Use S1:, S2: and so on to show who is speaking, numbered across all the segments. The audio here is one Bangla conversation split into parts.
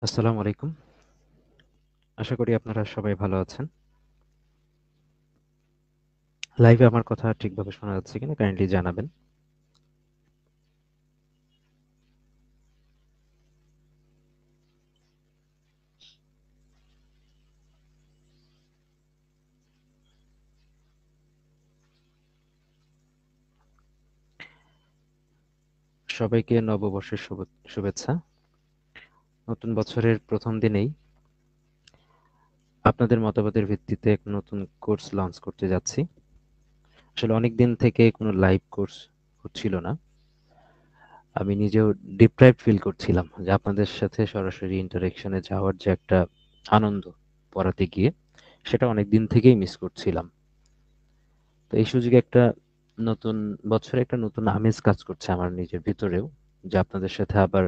S1: আসসালামু আলাইকুম। আশা করি আপনারা সবাই ভালো আছেন। লাইভে আমার কথা ঠিকভাবে শোনা যাচ্ছে কিনা কাইন্ডলি জানাবেন। সবাইকে নববর্ষের শুভেচ্ছা। নতুন বছরের প্রথম দিনেই আপনাদের মতামতের ভিত্তিতে এক নতুন কোর্স লঞ্চ করতে যাচ্ছি। আসলে অনেক দিন থেকে কোনো লাইভ কোর্স হচ্ছিল না। আমি নিজেও ডিপ্রাইভড ফিল করছিলাম যে আপনাদের সাথে সরাসরি ইন্টারেকশনে যাওয়ার যে একটা আনন্দ পড়াতে গিয়ে সেটা অনেক দিন থেকেই মিস করছিলাম। তো এই সুযোগে একটা নতুন বছরে একটা নতুন আমেজ কাজ করছে আমার নিজের ভিতরেও, যে আপনাদের সাথে আবার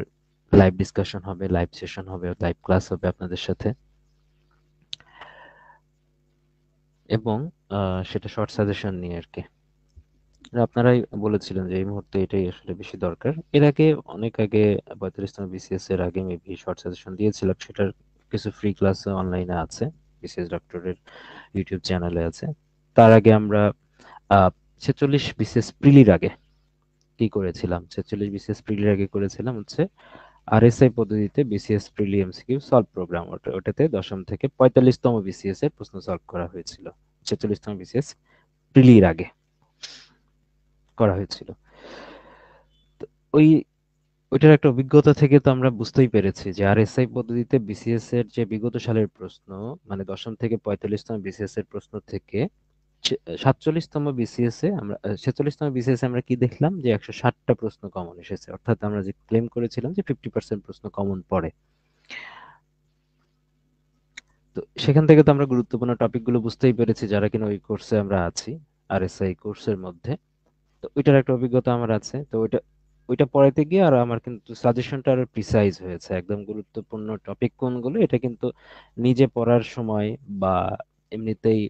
S1: লাইভ ডিসকাশন হবে, লাইভ সেশন হবে, লাইভ ক্লাস হবে আপনাদের সাথে। এবং সেটা শর্ট সাজেশন নিয়ে আর কি। আপনারাই বলেছিলেন যে এই মুহূর্তে এটাই আসলে বেশি দরকার। এর আগে অনেক আগে 45তম বিসিএস এর আগে মেবি শর্ট সাজেশন দিয়েছিলাম, সেটার কিছু ফ্রি ক্লাস অনলাইনে আছে, বিসিএস ডক্টরের ইউটিউব চ্যানেলে আছে। তার আগে আমরা 46 বিসিএস প্রিলির আগে কি করেছিলাম, 46 বিসিএস প্রিলির আগে করেছিলাম হচ্ছে আরএসআই পদ্ধতিতে বিসিএস প্রিলি এমসিকিউ সলভ প্রোগ্রাম। ওটাতে দশম থেকে 45তম বিসিএস এর প্রশ্ন সলভ করা হয়েছিল। 46তম বিসিএস প্রিলির আগে করা হয়েছিল। তো ওই ওইটার একটা অভিজ্ঞতা থেকে তো আমরা বুঝতেই পেরেছি যে আরএসআই পদ্ধতিতে বিসিএস এর যে বিগত সালের প্রশ্ন, মানে দশম থেকে 45তম বিসিএস এর প্রশ্ন থেকে 47তম বিসিএস এ আমরা 46তম বিসিএস এ আমরা কি দেখলাম যে 160টা প্রশ্ন কমন এসেছে। অর্থাৎ আমরা যে ক্লেম করেছিলাম যে 50% প্রশ্ন কমন পড়ে, তো সেখান থেকে তো আমরা গুরুত্বপূর্ণ টপিকগুলো বুঝতেই পেরেছি যারা কিনা ওই কোর্সে আমরা আছি, আরএসআই কোর্সের মধ্যে। তো ওইটার একটা অভিজ্ঞতা আমার আছে। তো ওইটা পড়াইতে গিয়ে আর আমার কিন্তু সাজেশনটা আরো প্রিসাইজ হয়েছে, একদম গুরুত্বপূর্ণ টপিক কোনগুলো এটা কিন্তু নিজে পড়ার সময় বা এমনিতেই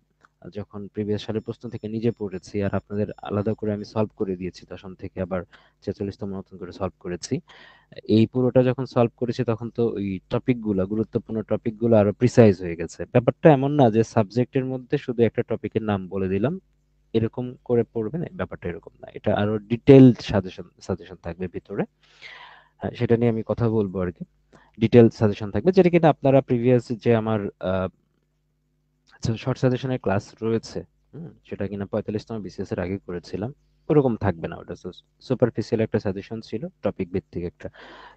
S1: যখন প্রিভিয়াস সালের প্রশ্ন থেকে নিজে পড়েছি আর আপনাদের আলাদা করে আমি সলভ করে দিয়েছি, দশম থেকে আবার 46তম নতুন করে সলভ করেছি। এই পুরোটা যখন সলভ করেছি তখন তো ওই টপিকগুলো, গুরুত্বপূর্ণ টপিকগুলো আরো প্রিসাইজ হয়ে গেছে। ব্যাপারটা এমন না যে সাবজেক্টের মধ্যে শুধু একটা টপিকের নাম বলে দিলাম, এরকম করে পড়বেন, ব্যাপারটা এরকম না। এটা আরো ডিটেইলড সাজেশন সাজেশন থাকবে ভিতরে। হ্যাঁ, সেটা নিয়ে আমি কথা বলবো আর কি। ডিটেইলড সাজেশন থাকবে যেটা কিনা আপনারা প্রিভিয়াস যে আমার শর্ট সাজেশনের ক্লাস রয়েছে, সেটা কিনা 45তম বিসিএস এর আগে করেছিলাম, ওরকম থাকবে না। ওটা সুপারফিশিয়াল একটা সাজেশন ছিল, টপিক ভিত্তিক একটা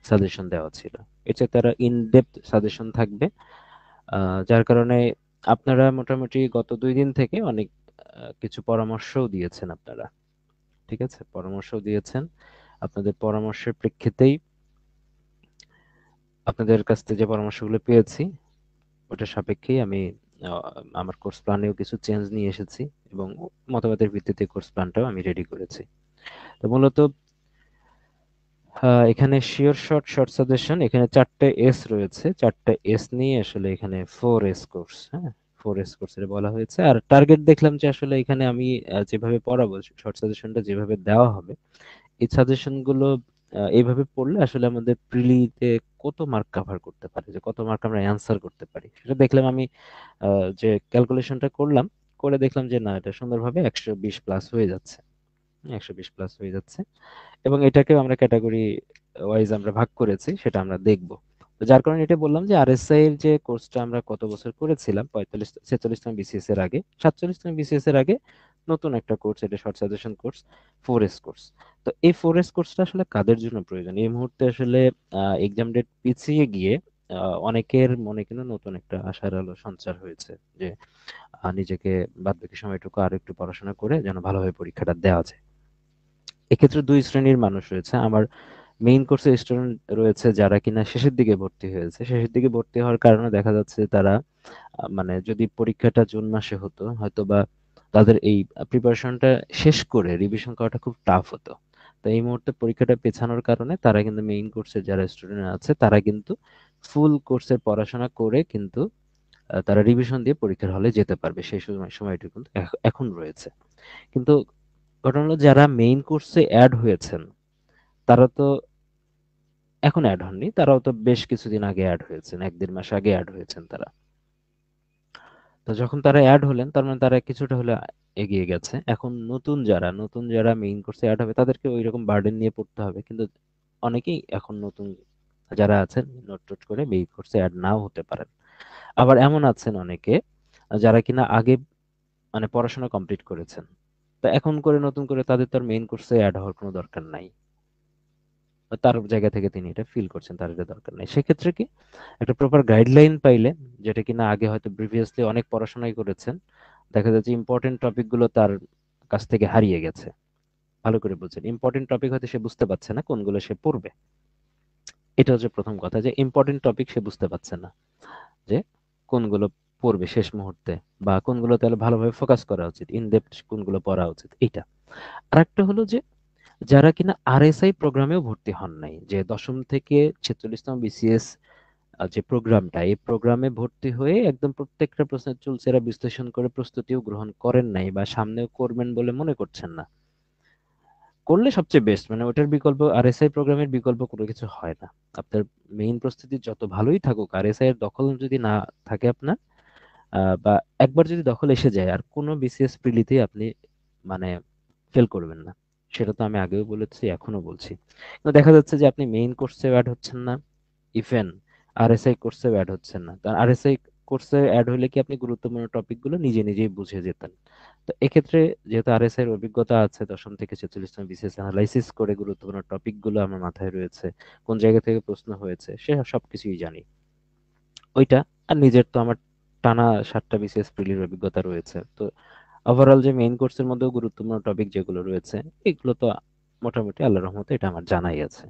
S1: সাজেশন দেওয়া ছিল। এছাড়া তারা ইন ডেপথ সাজেশন থাকবে। যার কারণে আপনারা মোটামুটি গত 2 দিন থেকে অনেক কিছু পরামর্শও দিয়েছেন আপনারা। ঠিক আছে, পরামর্শও দিয়েছেন। আপনাদের পরামর্শের প্রেক্ষিতেই আপনাদের কাছ থেকে যে পরামর্শগুলো পেয়েছি ওটার সাপেক্ষেই আমি আহ, আমার কোর্স প্ল্যানেও কিছু চেঞ্জ নিয়ে এসেছি এবং মতবাদের ভিত্তিতে কোর্স প্ল্যানটাও আমি রেডি করেছি। তো মূলত এখানে শিওর শর্ট সাজেশন, এখানে 4টে এস রয়েছে, 4টে এস নিয়ে আসলে এখানে 4S কোর্স, হ্যাঁ, 4S কোর্সের বলা হয়েছে। আর টার্গেট দেখলাম যে আসলে এখানে আমি যেভাবে পড়াবো, শর্ট সাজেশনটা যেভাবে দেওয়া হবে, এই সাজেশন গুলো এইভাবে পড়লে আসলে আমাদের প্রিলিতে কত মার্ক কভার করতে পারে, যে কত মার্ক আমরা অ্যান্সার করতে পারি, সেটা দেখলাম আমি। যে ক্যালকুলেশনটা করলাম, করে দেখলাম যে না, এটা সুন্দরভাবে 120 প্লাস হয়ে যাচ্ছে। 120 প্লাস হয়ে যাচ্ছে এবং এটাকেও আমরা ক্যাটাগরি ওয়াইজ আমরা ভাগ করেছি, সেটা আমরা দেখব। তো যার কারণে এটা বললাম যে আরএসআই এর যে কোর্সটা আমরা কত বছর করেছিলাম 46 46তম বিসিএস এর আগে, 47তম বিসিএস এর আগে নতুন একটা কোর্স, এটা short suggestion course, 4S course. তো এই 4S কোর্সটা আসলে কাদের জন্য প্রয়োজন এই মুহূর্তে? আসলে এক্সাম ডেট পিছিয়ে গিয়ে অনেকের মনে কিন্তু নতুন একটা আশার আলো সঞ্চার হয়েছে যে নিজেকে বাদবাকি সময়টুকু আরো একটু পড়াশোনা করে যেন ভালোভাবে পরীক্ষাটা দেওয়া যায়। এক্ষেত্রে দুই শ্রেণীর মানুষ রয়েছে। আমার মেইন কোর্সের স্টুডেন্ট রয়েছে যারা কিনা শেষের দিকে ভর্তি হয়েছে। শেষের দিকে ভর্তি হওয়ার কারণে দেখা যাচ্ছে তারা মানে যদি পরীক্ষাটা জুন মাসে হতো হয়তো বা তাদের এই প্রিপারেশনটা শেষ করে রিভিশন করাটা খুব টাফ হতো। তো এই মুহূর্তে পরীক্ষাটা পেছানোর কারণে তারা কিন্তু মেইন কোর্সের যারা স্টুডেন্ট আছে তারা কিন্তু ফুল কোর্সের পড়াশোনা করে কিন্তু তারা রিভিশন দিয়ে পরীক্ষার হলে যেতে পারবে। সেই সময়টুকু কিন্তু এখন রয়েছে। কিন্তু ঘটনা হলো যারা মেইন কোর্সে অ্যাড হয়েছেন তারা তো এখন অ্যাড হননি, তারাও তো বেশ কিছুদিন আগে অ্যাড হয়েছেন, 1-1.5 মাস আগে অ্যাড হয়েছেন তারা। তো যখন তারা অ্যাড হলেন তার মানে তারা কিছুটা হলে এগিয়ে গেছে। এখন নতুন যারা মেইন কোর্সে অ্যাড হবে তাদেরকে ওই রকম বার্ডেন নিয়ে পড়তে হবে, কিন্তু অনেকেই এখন নতুন যারা আছেন নোট টোট করে মেইন কোর্সে অ্যাড নাও হতে পারেন। আবার এমন আছেন অনেকে যারা কিনা আগে মানে পড়াশোনা কমপ্লিট করেছেন, তো এখন করে নতুন করে তাদের তো আর মেইন কোর্সে অ্যাড হওয়ার কোনো দরকার নাই। তার জায়গা থেকে তিনি এটা ফিল করছেন তার এটা দরকার নাই। সেক্ষেত্রে কি একটা প্রপার গাইডলাইন পাইলে, যেটা কিনা আগে হয়তো প্রিভিয়াসলি অনেক পড়াশোনাই করেছেন, দেখা যাচ্ছে ইম্পর্টেন্ট টপিকগুলো তার কাছ থেকে হারিয়ে গেছে। ভালো করে বুঝছেন, ইম্পর্টেন্ট টপিক হয়তো সে বুঝতে পারছে না কোনগুলো সে পড়বে। এটা হচ্ছে প্রথম কথা, যে ইম্পর্টেন্ট টপিক সে বুঝতে পারছে না যে কোনগুলো পড়বে শেষ মুহূর্তে, বা কোনগুলো তাহলে ভালোভাবে ফোকাস করা উচিত, ইন ডেপথ কোনগুলো পড়া উচিত, এইটা। আরেকটা হলো যে যারা কিনা আরএসআই প্রোগ্রামেও ভর্তি হন নাই, যে দশম থেকে 46তম বিসিএস যে প্রোগ্রামটা, এই প্রোগ্রামে ভর্তি হয়ে একদম প্রত্যেকটা প্রশ্নের চুলচেরা বিশ্লেষণ করে প্রস্তুতিও গ্রহণ করেন নাই, বা সামনেও করবেন বলে মনে করছেন না, করলে সবচেয়ে বেস্ট। মানে ওটার বিকল্প, আরএসআই প্রোগ্রামের বিকল্প কোনো কিছু হয় না। আপনার মেইন প্রস্তুতি যত ভালোই থাকুক, আরএসআই এর দখল যদি না থাকে আপনার, বা একবার যদি দখল এসে যায়, আর কোনো বিসিএস প্রিলিতেই আপনি মানে ফেল করবেন না। সেটা তো আমি আগেও বলেছি, এখনো বলছি। কিন্তু দেখা যাচ্ছে যে আপনি মেইন কোর্সে অ্যাড হচ্ছেন না, ইভেন আরএসআই কোর্সে অ্যাড হচ্ছেন না। কারণ আরএসআই কোর্সে অ্যাড হলে কি আপনি গুরুত্বপূর্ণ টপিকগুলো নিজে নিজেই বুঝে যেতেন। তো এক্ষেত্রে যেহেতু আরএসআই এর অভিজ্ঞতা আছে, দশম থেকে 46তম বিসিএস অ্যানালাইসিস করে গুরুত্বপূর্ণ টপিকগুলো আমার মাথায় রয়েছে, কোন জায়গা থেকে প্রশ্ন হয়েছে সে সবকিছুই জানি, ওইটা। আর নিজের তো আমার টানা 7টা বিসিএস প্রিলির অভিজ্ঞতা রয়েছে। তো ওভারঅল যে মেইন কোর্সের মধ্যেও গুরুত্বপূর্ণ টপিক যেগুলো রয়েছে, এগুলো তো মোটামুটি আল্লাহর রহমতে এটা আমার জানাই আছে।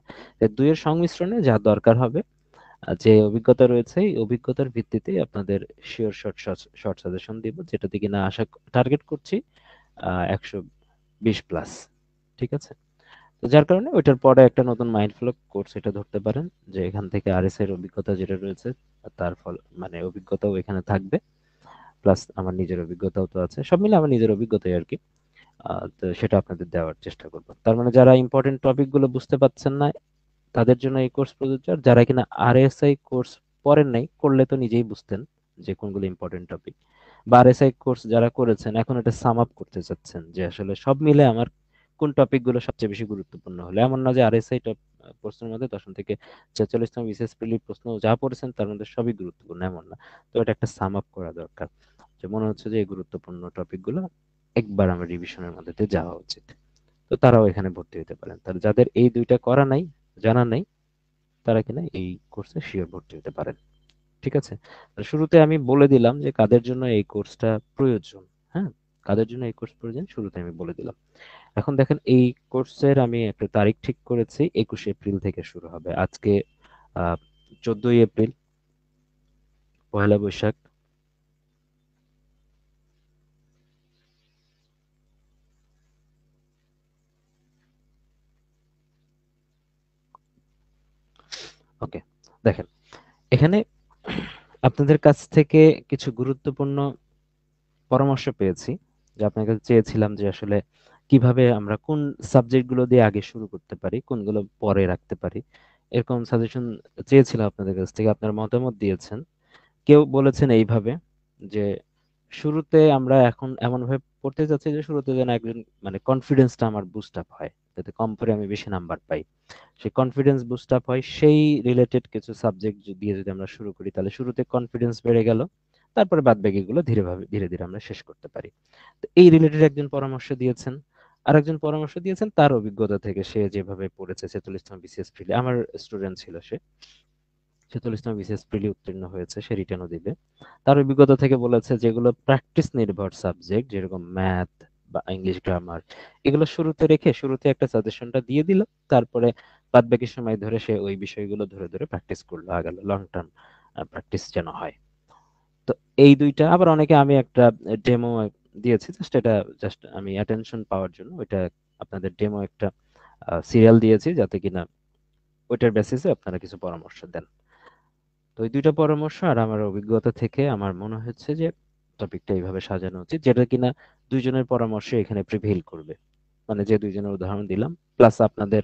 S1: এই দুইয়ের সংমিশ্রণে যা দরকার হবে, যে অভিজ্ঞতা রয়েছে এই অভিজ্ঞতার ভিত্তিতে আপনাদের শিওর শর্ট সাজেশন দিব, যেটাতে কিনা আশা টার্গেট করছি 120 প্লাস। ঠিক আছে? তো যার কারণে ওইটার পরে একটা নতুন মাইন্ডফ্লো কোর্স এটা ধরতে পারেন, যে এখান থেকে আরএস এর অভিজ্ঞতা যেটা রয়েছে তার ফল মানে অভিজ্ঞতাও এখানে থাকবে, প্লাস আমার নিজের অভিজ্ঞতাও তো আছে, সব মিলে আমার নিজের অভিজ্ঞতাই আর কি। তো সেটা আপনাদের দেওয়ার চেষ্টা করবো। তার মানে যারা ইম্পর্টেন্ট টপিক গুলো বুঝতে পারছেন না তাদের জন্য এই কোর্স প্রযোজ্য। আর যারা কিনা আরএসআই কোর্স পড়েন নাই, করলে তো নিজেই বুঝতেন যে কোনগুলো ইম্পর্টেন্ট টপিক, বা আরএসআই কোর্স যারা করেছেন এখন এটা সাম আপ করতে চাচ্ছেন যে আসলে সব মিলে আমার কোন টপিক গুলো সবচেয়ে বেশি গুরুত্বপূর্ণ হলো। এমন না যে আরএসআই প্রশ্নের মধ্যে দশম থেকে 46তম বিসিএস প্রিলি প্রশ্ন যা পড়েছেন তার মধ্যে সবই গুরুত্বপূর্ণ, এমন না। তো এটা একটা সাম আপ করা দরকার, যে মনে হচ্ছে যে এই গুরুত্বপূর্ণ টপিক গুলো একবার আমার রিভিশনের মধ্যে দিয়ে যাওয়া উচিত। তো তারাও এখানে ভর্তি হতে পারেন। তাহলে যাদের এই দুইটা করা নাই, জানা নাই, তারা কিনা এই কোর্সে শিওর ভর্তি হতে পারেন। ঠিক আছে? আর শুরুতে আমি বলে দিলাম যে কাদের জন্য এই কোর্সটা প্রয়োজন। হ্যাঁ, কাদের জন্য এই কোর্স প্রয়োজন শুরুতে আমি বলে দিলাম। এখন দেখেন, এই কোর্সের আমি একটা তারিখ ঠিক করেছি, 21 এপ্রিল থেকে শুরু হবে। আজকে 14ই এপ্রিল, পয়লা বৈশাখ। ওকে, দেখেন এখানে আপনাদের কাছ থেকে কিছু গুরুত্বপূর্ণ পরামর্শ পেয়েছি, যে আপনার কাছে চেয়েছিলাম যে আসলে কিভাবে আমরা কোন সাবজেক্ট গুলো দিয়ে আগে শুরু করতে পারি, কোনগুলো পরে রাখতে পারি, এরকম সাজেশন চেয়েছিলাম আপনাদের কাছ থেকে। আপনার মতামত দিয়েছেন। কেউ বলেছেন এইভাবে যে শুরুতে আমরা এখন এমন ভাবে পড়তে যাচ্ছি যে শুরুতে যেন একজন মানে কনফিডেন্সটা আমার বুস্ট আপ হয়, যাতে কম করে আমি বেশি নাম্বার পাই। সেই কনফিডেন্স বুস্ট আপ হয় সেই রিলেটেড কিছু সাবজেক্ট দিয়ে যদি আমরা শুরু করি, তাহলে শুরুতে কনফিডেন্স বেড়ে গেল, তারপরে বাদ বাকিগুলো ধীরে ধীরে আমরা শেষ করতে পারি। তো এই রিলেটেড একজন পরামর্শ দিয়েছেন। আরেকজন পরামর্শ দিয়েছেন তার অভিজ্ঞতা থেকে, সে যেভাবে পড়েছে 46তম বিসিএস প্রিলি, আমার স্টুডেন্ট ছিল সে, 46তম বিসিএস প্রিলি উত্তীর্ণ হয়েছে, সে রিটেনও দিবে। তার অভিজ্ঞতা থেকে বলেছে যেগুলো প্র্যাকটিস নির্ভর সাবজেক্ট, যেরকম ম্যাথ বা ইংলিশ গ্রামার, এগুলো শুরুতে রেখে শুরুতে একটা সাজেশনটা দিয়ে দিল, তারপরে বাদ বাকি সময় ধরে সে ওই বিষয়গুলো ধরে ধরে প্র্যাকটিস করলো আগালো, লং টার্ম প্র্যাকটিস যেন হয়। তো এই দুইটা, আবার অনেকে আমি একটা ডেমো দিয়েছি, জাস্ট আমি অ্যাটেনশন পাওয়ার জন্য ওইটা আপনাদের ডেমো একটা সিরিয়াল দিয়েছি, যাতে কিনা ওইটার বেসিসে আপনারা কিছু পরামর্শ দেন। তো ওই দুইটা পরামর্শ আর আমার অভিজ্ঞতা থেকে আমার মনে হচ্ছে যে টপিকটা এইভাবে সাজানো উচিত, যেটা কিনা দুইজনের পরামর্শ এখানে প্রিভেইল করবে। মানে যে দুইজনের উদাহরণ দিলাম, প্লাস আপনাদের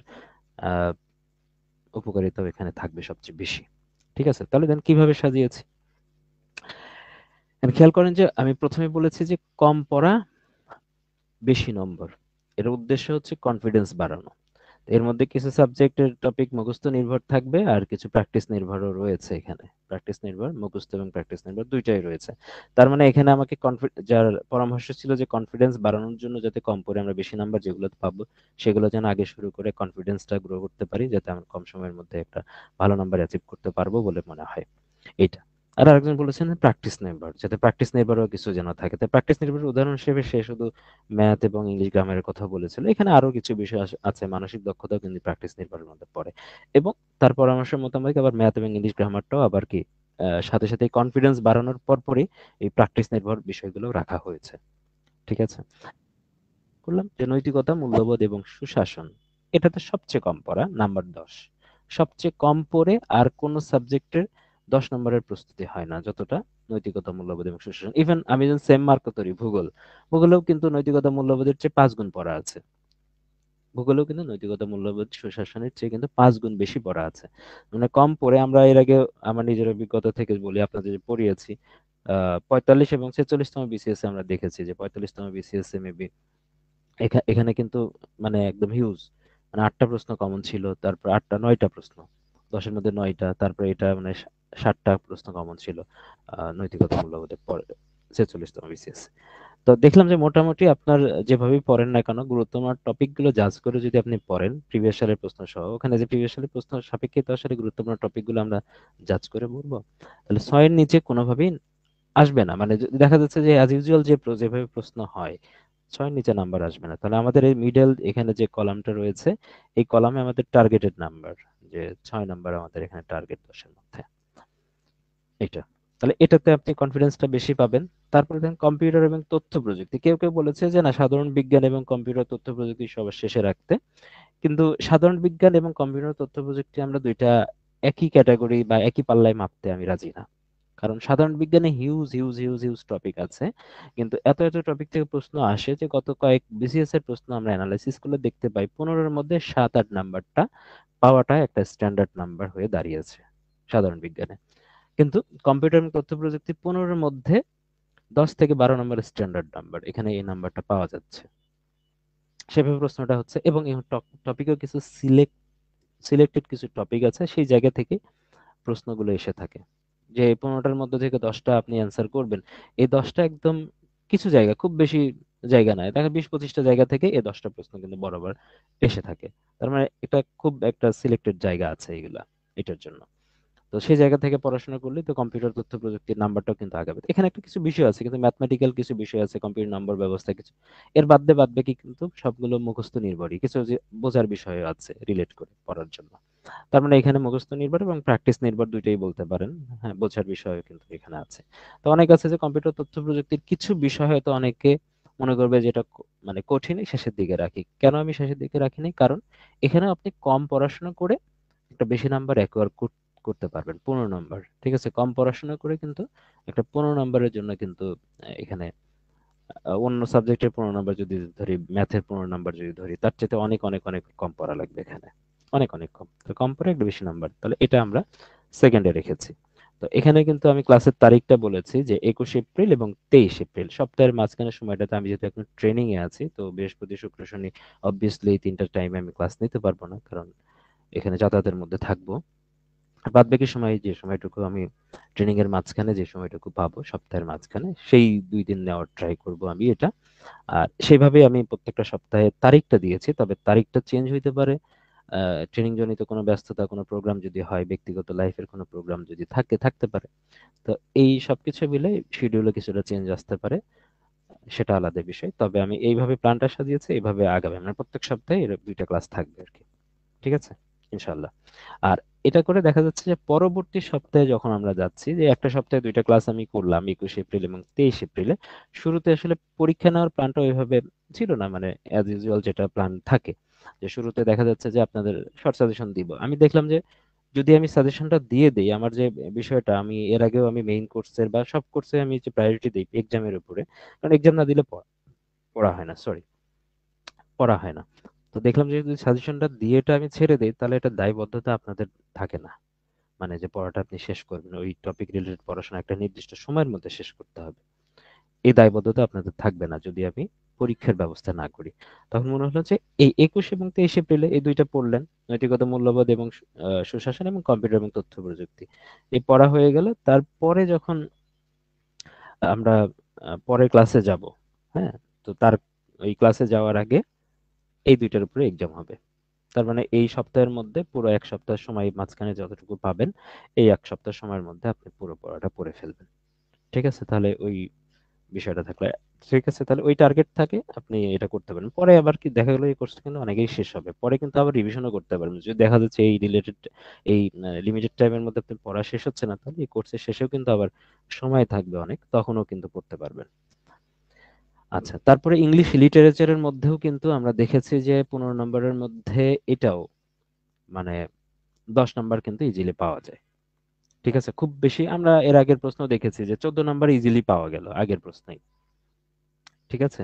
S1: উপকারিতাও এখানে থাকবে সবচেয়ে বেশি। ঠিক আছে, তাহলে দেন কিভাবে সাজিয়েছি। And খেয়াল করেন যে আমি প্রথমে বলেছি যে কম পড়া বেশি নম্বর, এর উদ্দেশ্য হচ্ছে কনফিডেন্স বাড়ানো। এর মধ্যে কিছু সাবজেক্টের টপিক মুখস্থ নির্ভর থাকবে আর কিছু প্র্যাকটিস নির্ভরও রয়েছে এখানে। প্র্যাকটিস নির্ভর, মুখস্থ এবং প্র্যাকটিস নির্ভর দুইটাই রয়েছে। তার মানে এখানে আমাকে যার পরামর্শ ছিল যে কনফিডেন্স বাড়ানোর জন্য যাতে কম পড়ে আমরা বেশি নাম্বার যেগুলো পাবো সেগুলো যেন আগে শুরু করে কনফিডেন্সটা গ্রো করতে পারি, যাতে আমরা কম সময়ের মধ্যে একটা ভালো নাম্বার অ্যাচিভ করতে পারবো বলে মনে হয় এইটা। আর আরেকজন বলেছেন প্র্যাকটিস নির্ভর, যাতে প্র্যাকটিস নির্ভরও কিছু যেন থাকে। তো প্র্যাকটিস নির্ভর উদাহরণ হিসেবে সে শুধু ম্যাথ এবং ইংলিশ গ্রামারের কথা বলেছিল, এখানে আরো কিছু বিষয় আছে, মানসিক দক্ষতাও কিন্তু প্র্যাকটিস নির্ভরের মধ্যে পড়ে। এবং তার পরামর্শ মোতাবেক আবার ম্যাথ এবং ইংলিশ গ্রামারটাও আবার কি সাথে সাথে কনফিডেন্স বাড়ানোর পরপরই এই প্র্যাকটিস নির্ভর বিষয়গুলো রাখা হয়েছে। ঠিক আছে, বললাম যে নৈতিকতা, মূল্যবোধ এবং সুশাসন, এটাতে সবচেয়ে কম পড়া, নাম্বার 10। সবচেয়ে কম পড়ে আর কোন সাবজেক্টের 10 নম্বরের প্রস্তুতি হয় না যতটা নৈতিকতা, মূল্যবোধ এবং সুশাসন। ইভেন আমি যখন সেম মার্ক তৈরি ভূগোলেও কিন্তু নৈতিকতা মূল্যবোধের চেয়ে 5 গুণ পড়া আছে। ভূগোলেও কিন্তু নৈতিকতা, মূল্যবোধ, সুশাসনের চেয়ে কিন্তু 5 গুণ বেশি পড়া আছে। মানে কম পড়ে আমরা এর আগে, আমার নিজের অভিজ্ঞতা থেকে বলি আপনাদের, যে পড়িয়েছি 45 এবং 46তম বিসিএস আমরা দেখেছি যে 45তম বিসিএস মেবি এখানে কিন্তু মানে একদম হিউজ, মানে 8টা প্রশ্ন কমন ছিল, তারপর 9টা প্রশ্ন, 10-এর মধ্যে 9টা, তারপরে এটা মানে 60টা প্রশ্ন কমন ছিল নৈতিকতা মূল্যবোধের পরে 46তম বিসিএস। তো দেখলাম যে মোটামুটি আপনার যেভাবেই পড়েন না কেন, গুরুত্বপূর্ণ টপিক গুলো জাজ করে যদি আপনি পড়েন প্রিভিয়াস সালের প্রশ্ন সহ, ওখানে যে প্রিভিয়াস সালের প্রশ্ন সাপেক্ষে তো আসলে গুরুত্বপূর্ণ টপিক গুলো আমরা জাজ করে বলবো, তাহলে 6-এর নিচে কোনোভাবেই আসবে না। মানে যদি দেখা যাচ্ছে যে অ্যাজ ইউজুয়াল যেভাবে প্রশ্ন হয় 6-এর নিচে নাম্বার আসবে না, তাহলে আমাদের এই মিডল এখানে যে কলামটা রয়েছে এই কলামে আমাদের টার্গেটেড নাম্বার, যে 6 নাম্বার আমাদের এখানে টার্গেট 10-এর মধ্যে, এটা। তাহলে এটাতে আপনি কনফিডেন্সটা বেশি পাবেন। তারপরে দেখেন কম্পিউটার এবং তথ্য প্রযুক্তি, কেউ কেউ বলেছে যে না, সাধারণ বিজ্ঞান এবং কম্পিউটার তথ্য প্রযুক্তি সবার শেষে রাখতে। কিন্তু সাধারণ বিজ্ঞান এবং কম্পিউটার তথ্য প্রযুক্তি আমরা দুইটা একই ক্যাটাগরি বা একই পাল্লায় মাপতে আমি রাজি না। কারণ সাধারণ বিজ্ঞানে huge huge huge huge topic আছে, কিন্তু এত এত টপিক থেকে প্রশ্ন আসে যে গত কয়েক বিসিএস এর প্রশ্ন আমরা অ্যানালাইসিস করলে দেখতে পাই 15-এর মধ্যে 7-8 নাম্বারটা পাওয়াটা একটা স্ট্যান্ডার্ড নাম্বার হয়ে দাঁড়িয়েছে সাধারণ বিজ্ঞানে। কিন্তু কম্পিউটার এবং তথ্য প্রযুক্তি 15-এর মধ্যে 10 থেকে 12 নম্বর স্ট্যান্ডার্ড নাম্বার, এখানে এই নাম্বারটা পাওয়া যাচ্ছে। সেভাবে প্রশ্নটা হচ্ছে, এবং এই টপিকেও কিছু সিলেক্টেড কিছু টপিক আছে, সেই জায়গা থেকে প্রশ্নগুলো এসে থাকে। যে 15টার মধ্যে থেকে 10টা আপনি অ্যান্সার করবেন, এই 10টা একদম কিছু জায়গা, খুব বেশি জায়গা নয়, দেখা 20-25টা জায়গা থেকে এই 10টা প্রশ্ন কিন্তু বরাবর এসে থাকে। তার মানে এটা খুব একটা সিলেক্টেড জায়গা আছে এগুলা, এটার জন্য। তো সেই জায়গা থেকে পড়াশোনা করলে তো কম্পিউটার তথ্য প্রযুক্তির নাম্বারটাও কিন্তু আগাবে। এখানে একটা কিছু বিষয় আছে, কিন্তু ম্যাথমেটিক্যাল কিছু বিষয় আছে, কম্পিউটার নাম্বার ব্যবস্থা কিছু, এর বাদ বাকি কিন্তু সবগুলো মুখস্থ নির্ভরই, কিছু যে বোঝার বিষয় আছে রিলেট করে পড়ার জন্য। তার মানে এখানে মুখস্থ নির্ভর এবং প্র্যাকটিস নির্ভর দুইটাই বলতে পারেন। হ্যাঁ, বোঝার বিষয় কিন্তু এখানে আছে। তো অনেক আছে যে কম্পিউটার তথ্য প্রযুক্তির কিছু বিষয় হয়তো অনেকে মনে করবে যেটা মানে কঠিনই, শেষের দিকে রাখি। কেন আমি শেষের দিকে রাখিনি, কারণ এখানে আপনি কম পড়াশোনা করে একটা বেশি নাম্বার অ্যাকোয়ার করতে পারবেন, 15 নম্বর। ঠিক আছে, কম পড়াশোনা করে কিন্তু একটা 15 নম্বরের জন্য কিন্তু এখানে অন্য সাবজেক্টের 15 নম্বর যদি ধরি, ম্যাথের 15 নম্বর যদি ধরি, তার চাইতে অনেক অনেক অনেক কম পড়া লাগবে এখানে, অনেক অনেক কম। তো কম পড়ে একটা বেশি নাম্বার, তাহলে এটা আমরা সেকেন্ডে রেখেছি। তো এখানে কিন্তু আমি ক্লাসের তারিখটা বলেছি যে 21 এপ্রিল এবং 23 এপ্রিল, সপ্তাহের মাঝখানের সময়টাতে। আমি যেহেতু এখন ট্রেনিং এ আছি, তো বৃহস্পতি, শুক্র, শনি অবভিয়াসলি এই 3টা টাইমে আমি ক্লাস নিতে পারবো না, কারণ এখানে যাতায়াতের মধ্যে থাকবো। আর বাদ বাকি সময়, যে সময়টুকু আমি ট্রেনিং এর মাঝখানে যে সময়টুকু পাবো সপ্তাহের মাঝখানে, সেই 2 দিন নেওয়ার ট্রাই করব আমি এটা। আর সেভাবে আমি প্রত্যেকটা সপ্তাহে তারিখটা দিয়েছি, তবে তারিখটা চেঞ্জ হইতে পারে। ট্রেনিং জনিত কোনো ব্যস্ততা, কোনো প্রোগ্রাম যদি হয়, ব্যক্তিগত লাইফের কোনো প্রোগ্রাম যদি থাকতে পারে, তো এই সবকিছু মিলে শিডিউলে কিছুটা চেঞ্জ আসতে পারে, সেটা আলাদা বিষয়। তবে আমি এইভাবে প্ল্যানটা সাজিয়েছি, এইভাবে আগাবে, মানে প্রত্যেক সপ্তাহে এর 2টা ক্লাস থাকবে আর কি। ঠিক আছে, ইনশাল্লাহ। আর এটা করে দেখা যাচ্ছে যে পরবর্তী সপ্তাহে যখন আমরা যাচ্ছি, যে একটা সপ্তাহে 2টা ক্লাস আমি করলাম 21 এপ্রিল এবং 23 এপ্রিলে, শুরুতে আসলে পরীক্ষা নেওয়ার প্ল্যানটা ওইভাবে ছিল না, মানে অ্যাজ ইউজুয়াল যেটা প্ল্যান থাকে, যে শুরুতে দেখা যাচ্ছে যে আপনাদের শর্ট সাজেশন দিব। আমি দেখলাম যে যদি আমি সাজেশনটা দিয়ে দিই, আমার যে বিষয়টা, আমি এর আগেও আমি মেইন কোর্সের বা সব কোর্সে আমি যে প্রায়োরিটি দিই এক্সামের উপরে, কারণ এক্সাম না দিলে পড়া হয় না, সরি, পড়া হয় না। তো দেখলাম যে যদি সাজেশনটা দিয়ে এটা আমি ছেড়ে দিই তাহলে এটা দায়বদ্ধতা আপনাদের থাকে না, মানে যে পড়াটা আপনি শেষ করবেন ওই টপিক রিলেটেড পড়াশোনা একটা নির্দিষ্ট সময়ের মধ্যে শেষ করতে হবে, এই দায়বদ্ধতা আপনাদের থাকবে না যদি আমি পরীক্ষার ব্যবস্থা না করি। তখন মনে হলো যে এই 21 এবং 23 এপ্রিলে এই দুইটা পড়লেন, নৈতিকতা মূল্যবোধ এবং সুশাসন এবং কম্পিউটার এবং তথ্য প্রযুক্তি, এই পড়া হয়ে গেল। তারপরে যখন আমরা পরের ক্লাসে যাব, হ্যাঁ, তো তার ওই ক্লাসে যাওয়ার আগে এই দুইটার উপরে এক্সাম হবে। তার মানে এই সপ্তাহের মধ্যে পুরো এক সপ্তাহ সময় মাঝখানে যতটুকু পাবেন এই এক সপ্তাহ সময়ের মধ্যে আপনি পুরো পড়াটা পড়ে ফেলবেন। ঠিক আছে, তাহলে ওই বিষয়টা থাকলে ঠিক আছে, তাহলে ওই টার্গেট থাকে আপনি এটা করতে পারেন। পরে আবার কি দেখা গেলো এই কোর্সটা কিন্তু অনেকেই শেষ হবে, পরে কিন্তু আবার রিভিশনও করতে পারবেন যদি দেখা যাচ্ছে এই রিলেটেড এই লিমিটেড টাইমের মধ্যে আপনার পড়া শেষ হচ্ছে না, তাহলে এই কোর্সের শেষেও কিন্তু আবার সময় থাকবে অনেক, তখনও কিন্তু পড়তে পারবেন। আচ্ছা, তারপরে ইংলিশ লিটারেচারের মধ্যেও কিন্তু আমরা দেখেছি যে 15 নম্বরের মধ্যে এটাও মানে 10 নম্বর কিন্তু ইজিলি পাওয়া যায়। ঠিক আছে, খুব বেশি আমরা এর আগের প্রশ্ন দেখেছি যে 14 নম্বর ইজিলি পাওয়া গেল আগের প্রশ্নেই। ঠিক আছে,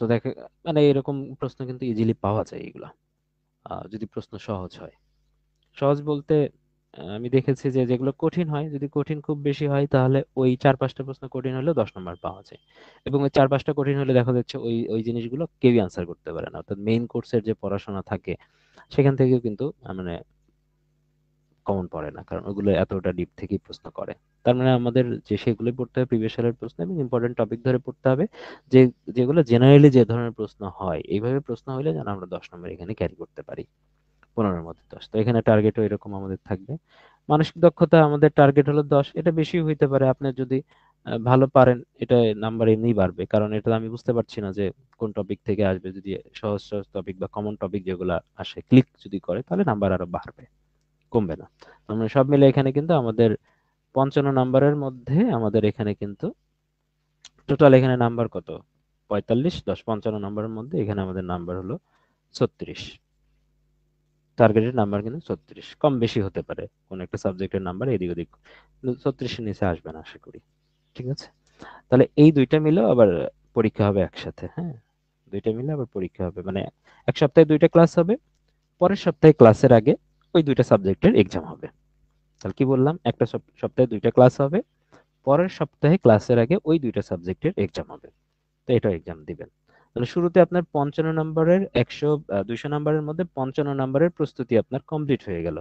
S1: তো দেখে মানে এরকম প্রশ্ন কিন্তু ইজিলি পাওয়া যায় এগুলা, যদি প্রশ্ন সহজ হয়। সহজ বলতে আমি দেখেছি যে যেগুলো কঠিন হয়, যদি কঠিন খুব বেশি হয় তাহলে ওই 4-5টা প্রশ্ন কঠিন হলে 10 নম্বর পাওয়া যায়। এবং ওই 4-5টা কঠিন হলে দেখা যাচ্ছে ওই ওই জিনিসগুলো কেউই আনসার করতে পারে না, অর্থাৎ মেইন কোর্সের যে পড়াশোনা থাকে সেখান থেকেও কিন্তু মানে কমন পড়ে না, কারণ ওগুলো এতটা ডিপ থেকেই প্রশ্ন করে। তার মানে আমাদের যে সেগুলোই পড়তে হবে প্রিভিয়াস ইয়ারের প্রশ্ন এবং ইম্পর্টেন্ট টপিক ধরে পড়তে হবে, যে যেগুলো জেনারেলি যে ধরনের প্রশ্ন হয় এইভাবে প্রশ্ন হলে যেন আমরা 10 নম্বর এখানে ক্যারি করতে পারি। 15-এর মধ্যে 10, তো এখানে টার্গেটও এরকম আমাদের থাকবে। মানসিক দক্ষতা আমাদের টার্গেট হলো 10, এটা বেশি হইতে পারে আপনি যদি ভালো পারেন, এটা নাম্বার এমনিই বাড়বে, কারণ এটা আমি বুঝতে পারছি না যে কোন টপিক থেকে আসবে। যদি সহজ সহজ টপিক বা কমন টপিক যেগুলো আসে ক্লিক যদি করে তাহলে নাম্বার আরো বাড়বে, কমবে না। আমরা সব মিলে এখানে কিন্তু আমাদের 55 নম্বরের মধ্যে আমাদের এখানে কিন্তু টোটাল এখানে নাম্বার কত, 45, 10, 55 নম্বরের মধ্যে এখানে আমাদের নাম্বার হলো 36। টার্গেটেড নাম্বার কিন্তু 36, কম বেশি হতে পারে কোন একটা সাবজেক্টের নাম্বার এদিক ওদিক, কিন্তু 36-এর নিচে আসবে না আশা করি। ঠিক আছে, তাহলে এই দুইটা মিলেও আবার পরীক্ষা হবে একসাথে, হ্যাঁ, দুইটা মিলে আবার পরীক্ষা হবে, মানে এক সপ্তাহে দুইটা ক্লাস হবে, পরের সপ্তাহে ক্লাসের আগে ওই দুইটা সাবজেক্টের এক্সাম হবে। তাহলে কি বললাম, একটা সপ্তাহে দুইটা ক্লাস হবে, পরের সপ্তাহে ক্লাসের আগে ওই দুইটা সাবজেক্টের এক্সাম হবে, তো এটা এক্সাম দিবেন। তাহলে শুরুতে আপনার 55 নম্বরের 200 নম্বরের মধ্যে 55 নম্বরের প্রস্তুতি আপনার কমপ্লিট হয়ে গেল।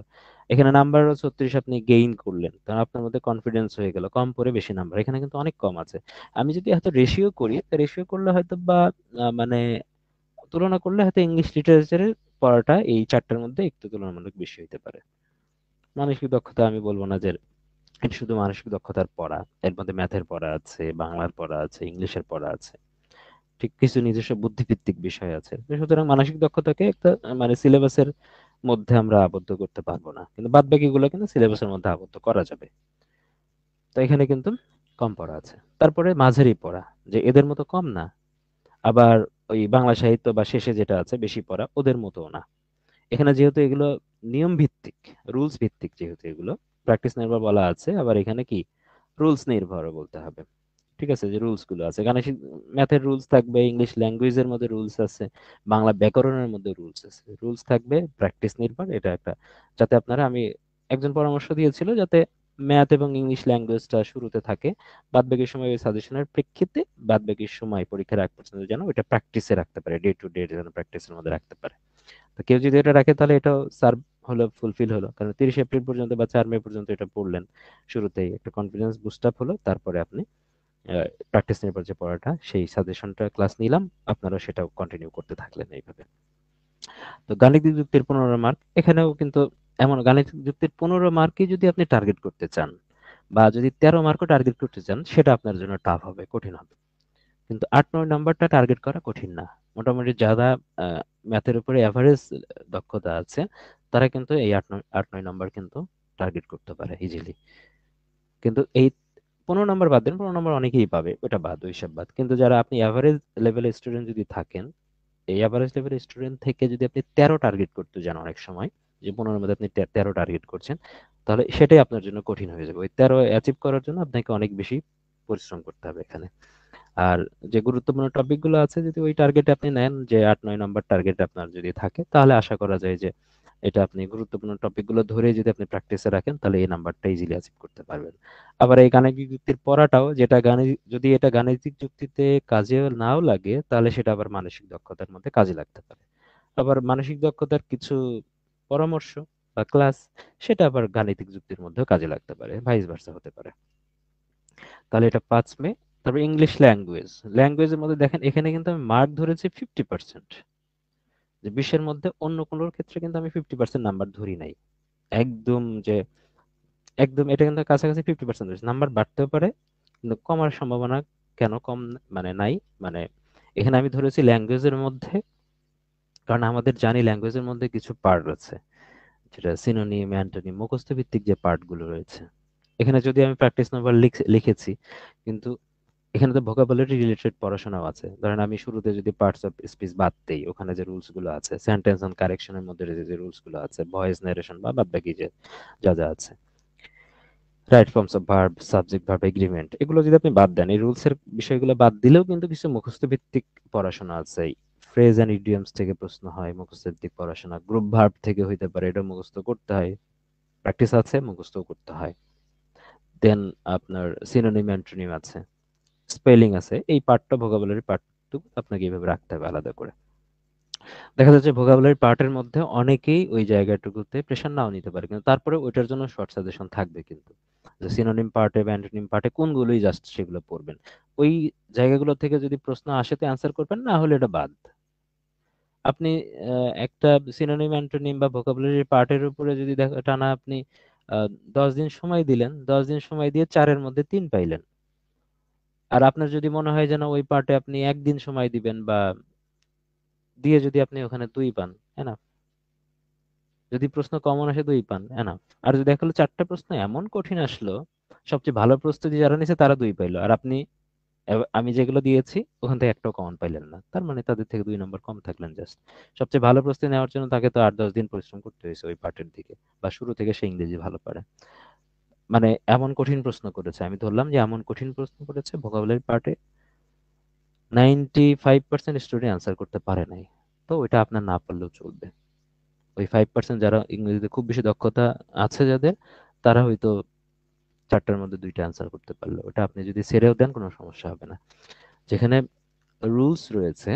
S1: এখানে নাম্বার 36 আপনি গেইন করলেন, তাহলে আপনার মধ্যে কনফিডেন্স হয়ে গেল, কম পড়ে বেশি নাম্বার, এখানে কিন্তু অনেক কম আছে। আমি যদি এত রেশিও করি, রেশিও করলে হয়তো বা মানে তুলনা করলে হয়তো ইংলিশ লিটারেচারের পড়াটা এই চারটার মধ্যে একটু তুলনামূলক বেশি হইতে পারে। মানসিক দক্ষতা আমি বলবো না যে এটা শুধু মানসিক দক্ষতার পড়া, এর মধ্যে ম্যাথের পড়া আছে, বাংলার পড়া আছে, ইংলিশের পড়া আছে, ঠিক কিছু নিজস্ব বুদ্ধিভিত্তিক বিষয় আছে। তো সুতরাং মানসিক দক্ষতাকে একটা মানে সিলেবাসের মধ্যে আমরা আবদ্ধ করতে পারবো না, কিন্তু বাদ বাকিগুলো কিন্তু সিলেবাসের মধ্যে আবদ্ধ করা যাবে। তো এখানে কিন্তু কম পড়া আছে। তারপরে মাঝারি পড়া, যে এদের মতো কম না, আবার ওই বাংলা সাহিত্য বা শেষে যেটা আছে বেশি পড়া ওদের মতো না। এখানে যেহেতু এগুলো নিয়ম ভিত্তিক, রুলস ভিত্তিক, যেহেতু এগুলো প্র্যাকটিস নির্ভর বলা আছে, আবার এখানে কি রুলস নির্ভর বলতে হবে। ঠিক আছে, যে রুলস গুলো আছে এখানে, ম্যাথের রুলস থাকবে, ইংলিশ ল্যাঙ্গুয়েজের মধ্যে রুলস আছে, বাংলা ব্যাকরণের মধ্যে রুলস আছে, রুলস থাকবে প্র্যাকটিস নির্ভর। এটা একটা যাতে আপনারা, আমি একজন পরামর্শ দিয়েছিল যাতে ম্যাথ এবং ইংলিশ ল্যাঙ্গুয়েজটা শুরুতে থাকে, বাদ বাকি সময় ওই সাজেশনের প্রেক্ষিতে বাদ বাকি সময় পরীক্ষার আগ পর্যন্ত যেন ওইটা প্র্যাকটিসে রাখতে পারে, ডে টু ডে যেন প্র্যাকটিসের মধ্যে রাখতে পারে। তো কেউ যদি এটা রাখে তাহলে এটাও সার্ভ হলো, ফুলফিল হলো, কারণ 30 এপ্রিল পর্যন্ত বা 4 মে পর্যন্ত এটা পড়লেন, শুরুতেই একটা কনফিডেন্স বুস্ট আপ হলো, তারপরে আপনি প্র্যাকটিস নির্ভর যে পড়াটা সেই সাজেশনটা ক্লাস নিলাম, আপনারা সেটাও কন্টিনিউ করতে থাকলেন এইভাবে। তো গাণিতিক যুক্তির 15 মার্ক, এখানেও কিন্তু এমন গাণিতিক যুক্তির 15 মার্কই যদি আপনি টার্গেট করতে চান বা যদি 13 মার্কও টার্গেট করতে চান সেটা আপনার জন্য টাফ হবে, কঠিন হবে। কিন্তু 8-9 নাম্বারটা টার্গেট করা কঠিন না। মোটামুটি যারা ম্যাথের উপরে এভারেজ দক্ষতা আছে তারা কিন্তু এই 8-9 নাম্বার কিন্তু টার্গেট করতে পারে ইজিলি। কিন্তু এই 15 নাম্বার বাদ দেন, 15 নাম্বার অনেকেই পাবে, ওটা বাদ, ওই সব বাদ। কিন্তু যারা আপনি অ্যাভারেজ লেভেলের স্টুডেন্ট যদি থাকেন, এই অ্যাভারেজ লেভেলের স্টুডেন্ট থেকে যদি আপনি 13 টার্গেট করতে যান অনেক সময়, যে 15-এর মধ্যে আপনি 13 টার্গেট করছেন, তাহলে সেটাই আপনার জন্য কঠিন হয়ে যাবে। ওই 13 অ্যাচিভ করার জন্য আপনাকে অনেক বেশি পরিশ্রম করতে হবে এখানে। আর যে গুরুত্বপূর্ণ টপিক গুলো আছে যদি ওই টার্গেটে আপনি নেন, যে 8-9 নম্বর টার্গেট আপনার যদি থাকে, তাহলে আশা করা যায় যে এটা আপনি গুরুত্বপূর্ণ টপিক গুলো ধরে যদি আপনি প্র্যাকটিসে রাখেন, তাহলে এই নাম্বারটা ইজিলি অ্যাচিভ করতে পারবেন। আবার এই গাণিতিক যুক্তির পড়াটাও, যেটা যদি এটা গাণিতিক যুক্তিতে কাজে নাও লাগে, তাহলে সেটা আবার মানসিক দক্ষতার মধ্যে কাজে লাগতে পারে। আবার মানসিক দক্ষতার কিছু পরামর্শ বা ক্লাস, সেটা আবার গাণিতিক যুক্তির মধ্যেও কাজে লাগতে পারে, ভাইস ভার্সা হতে পারে। তাহলে এটা 5 মে। তারপর ইংলিশ ল্যাঙ্গুয়েজের মধ্যে দেখেন, এখানে কিন্তু আমি মার্ক ধরেছি 50%। যে 20-এর মধ্যে অন্য কোনো ক্ষেত্রে কিন্তু আমি 50% নাম্বার ধরি নাই। একদম যে একদম এটা কিন্তু কাছাকাছি 50% ধরেছি। নাম্বার বাড়তেও পারে, কিন্তু কমার সম্ভাবনা কেন কম, মানে নাই, মানে এখানে আমি ধরেছি ল্যাঙ্গুয়েজের মধ্যে, কারণ আমাদের জানি ল্যাঙ্গুয়েজের মধ্যে কিছু পার্ট আছে, যেটা সিনোনিম, অ্যান্টোনিম, মুখস্থ ভিত্তিক যে পার্ট গুলো রয়েছে। এখানে যদি আমি প্র্যাকটিস নাম্বার লিখেছি, কিন্তু এখানে তো ভোকাবুলারি রিলেটেড পড়াশোনাও আছে। ধরেন আমি শুরুতে যদি পার্টস অফ স্পিচ বাদ দেই, ওখানে যে রুলস গুলো আছে, সেন্টেন্স অ্যান্ড কারেকশনের মধ্যে যে রুলস গুলো আছে, ভয়েস নারেশন বা বাদ বাকি যে যা যা আছে, right forms of verb, subject verb agreement, এগুলো যদি আপনি বাদ দেন, এই রুলস এর বিষয়গুলো বাদ দিলেও কিন্তু কিছু মুখস্থ ভিত্তিক পড়াশোনা আছে। ফ্রেজ এন্ড ইডিয়মস থেকে প্রশ্ন হয়, মুখস্থ ভিত্তিক পড়াশোনা। গ্রুপ ভার্ব থেকে হইতে পারে, এটা মুখস্থ করতে হয়, প্র্যাকটিস আছে, মুখস্থ করতে হয়। দেন আপনার সিনোনিম, অ্যান্টোনিম আছে, স্পেলিং আছে। এই পার্টটা, ভোকাবুলারি পার্টটুকু আপনাকে এইভাবে রাখতে হবে আলাদা করে। দেখা যাচ্ছে ভোকাবুলারি পার্টের মধ্যে অনেকেই ওই জায়গাটুকুতে প্রেশার নাও নিতে পারে, কিন্তু তারপরে ওইটার জন্য শর্ট সাজেশন থাকবে কিন্তু, যে সিনোনিম পার্টে বা অ্যান্টোনিম পার্টে কোনগুলোই জাস্ট সেগুলো পড়বেন। ওই জায়গাগুলো থেকে যদি প্রশ্ন আসে তো অ্যান্সার করবেন, না হলে এটা বাদ। আপনি একটা সিনোনিম, অ্যান্টোনিম বা ভোকাবুলারি পার্টের উপরে যদি টানা আপনি 10 দিন সময় দিলেন, 10 দিন সময় দিয়ে 4-এর মধ্যে 3 পাইলেন। আর আপনার যদি মনে হয় যে না, ওই পার্টে আপনি একদিন সময় দিবেন বা দিয়ে যদি আপনি ওখানে 2 পান, এনাফ। যদি প্রশ্ন কমন আসে 2 পান, এনাফ। আর যদি দেখা গেলো 4টা প্রশ্ন এমন কঠিন আসলো, সবচেয়ে ভালো প্রস্তুতি যারা নিছে তারা 2 পাইলো, আর আপনি আমি যেগুলো দিয়েছি ওখান থেকে একটাও কমন পাইলেন না, তার মানে তাদের থেকে 2 নম্বর কম থাকলেন জাস্ট। সবচেয়ে ভালো প্রস্তুতি নেওয়ার জন্য তাকে তো 8-10 দিন পরিশ্রম করতে হয়েছে ওই পার্টের দিকে, বা শুরু থেকে সে ইংরেজি ভালো পারে। মানে এমন কঠিন প্রশ্ন করেছে, আমি ধরলাম যে এমন কঠিন প্রশ্ন করেছে ভোকাবুলারি পার্টে, 95% স্টুডেন্ট অ্যান্সার করতে পারে নাই। তো ওইটা আপনার না পারলেও চলবে। ওই 5% যারা ইংরেজিতে খুব বেশি দক্ষতা আছে যাদের, তারা হয়তো 4টার মধ্যে 2টা অ্যান্সার করতে পারলো, ওটা আপনি যদি ছেড়েও দেন কোনো সমস্যা হবে না। যেখানে রুলস রয়েছে,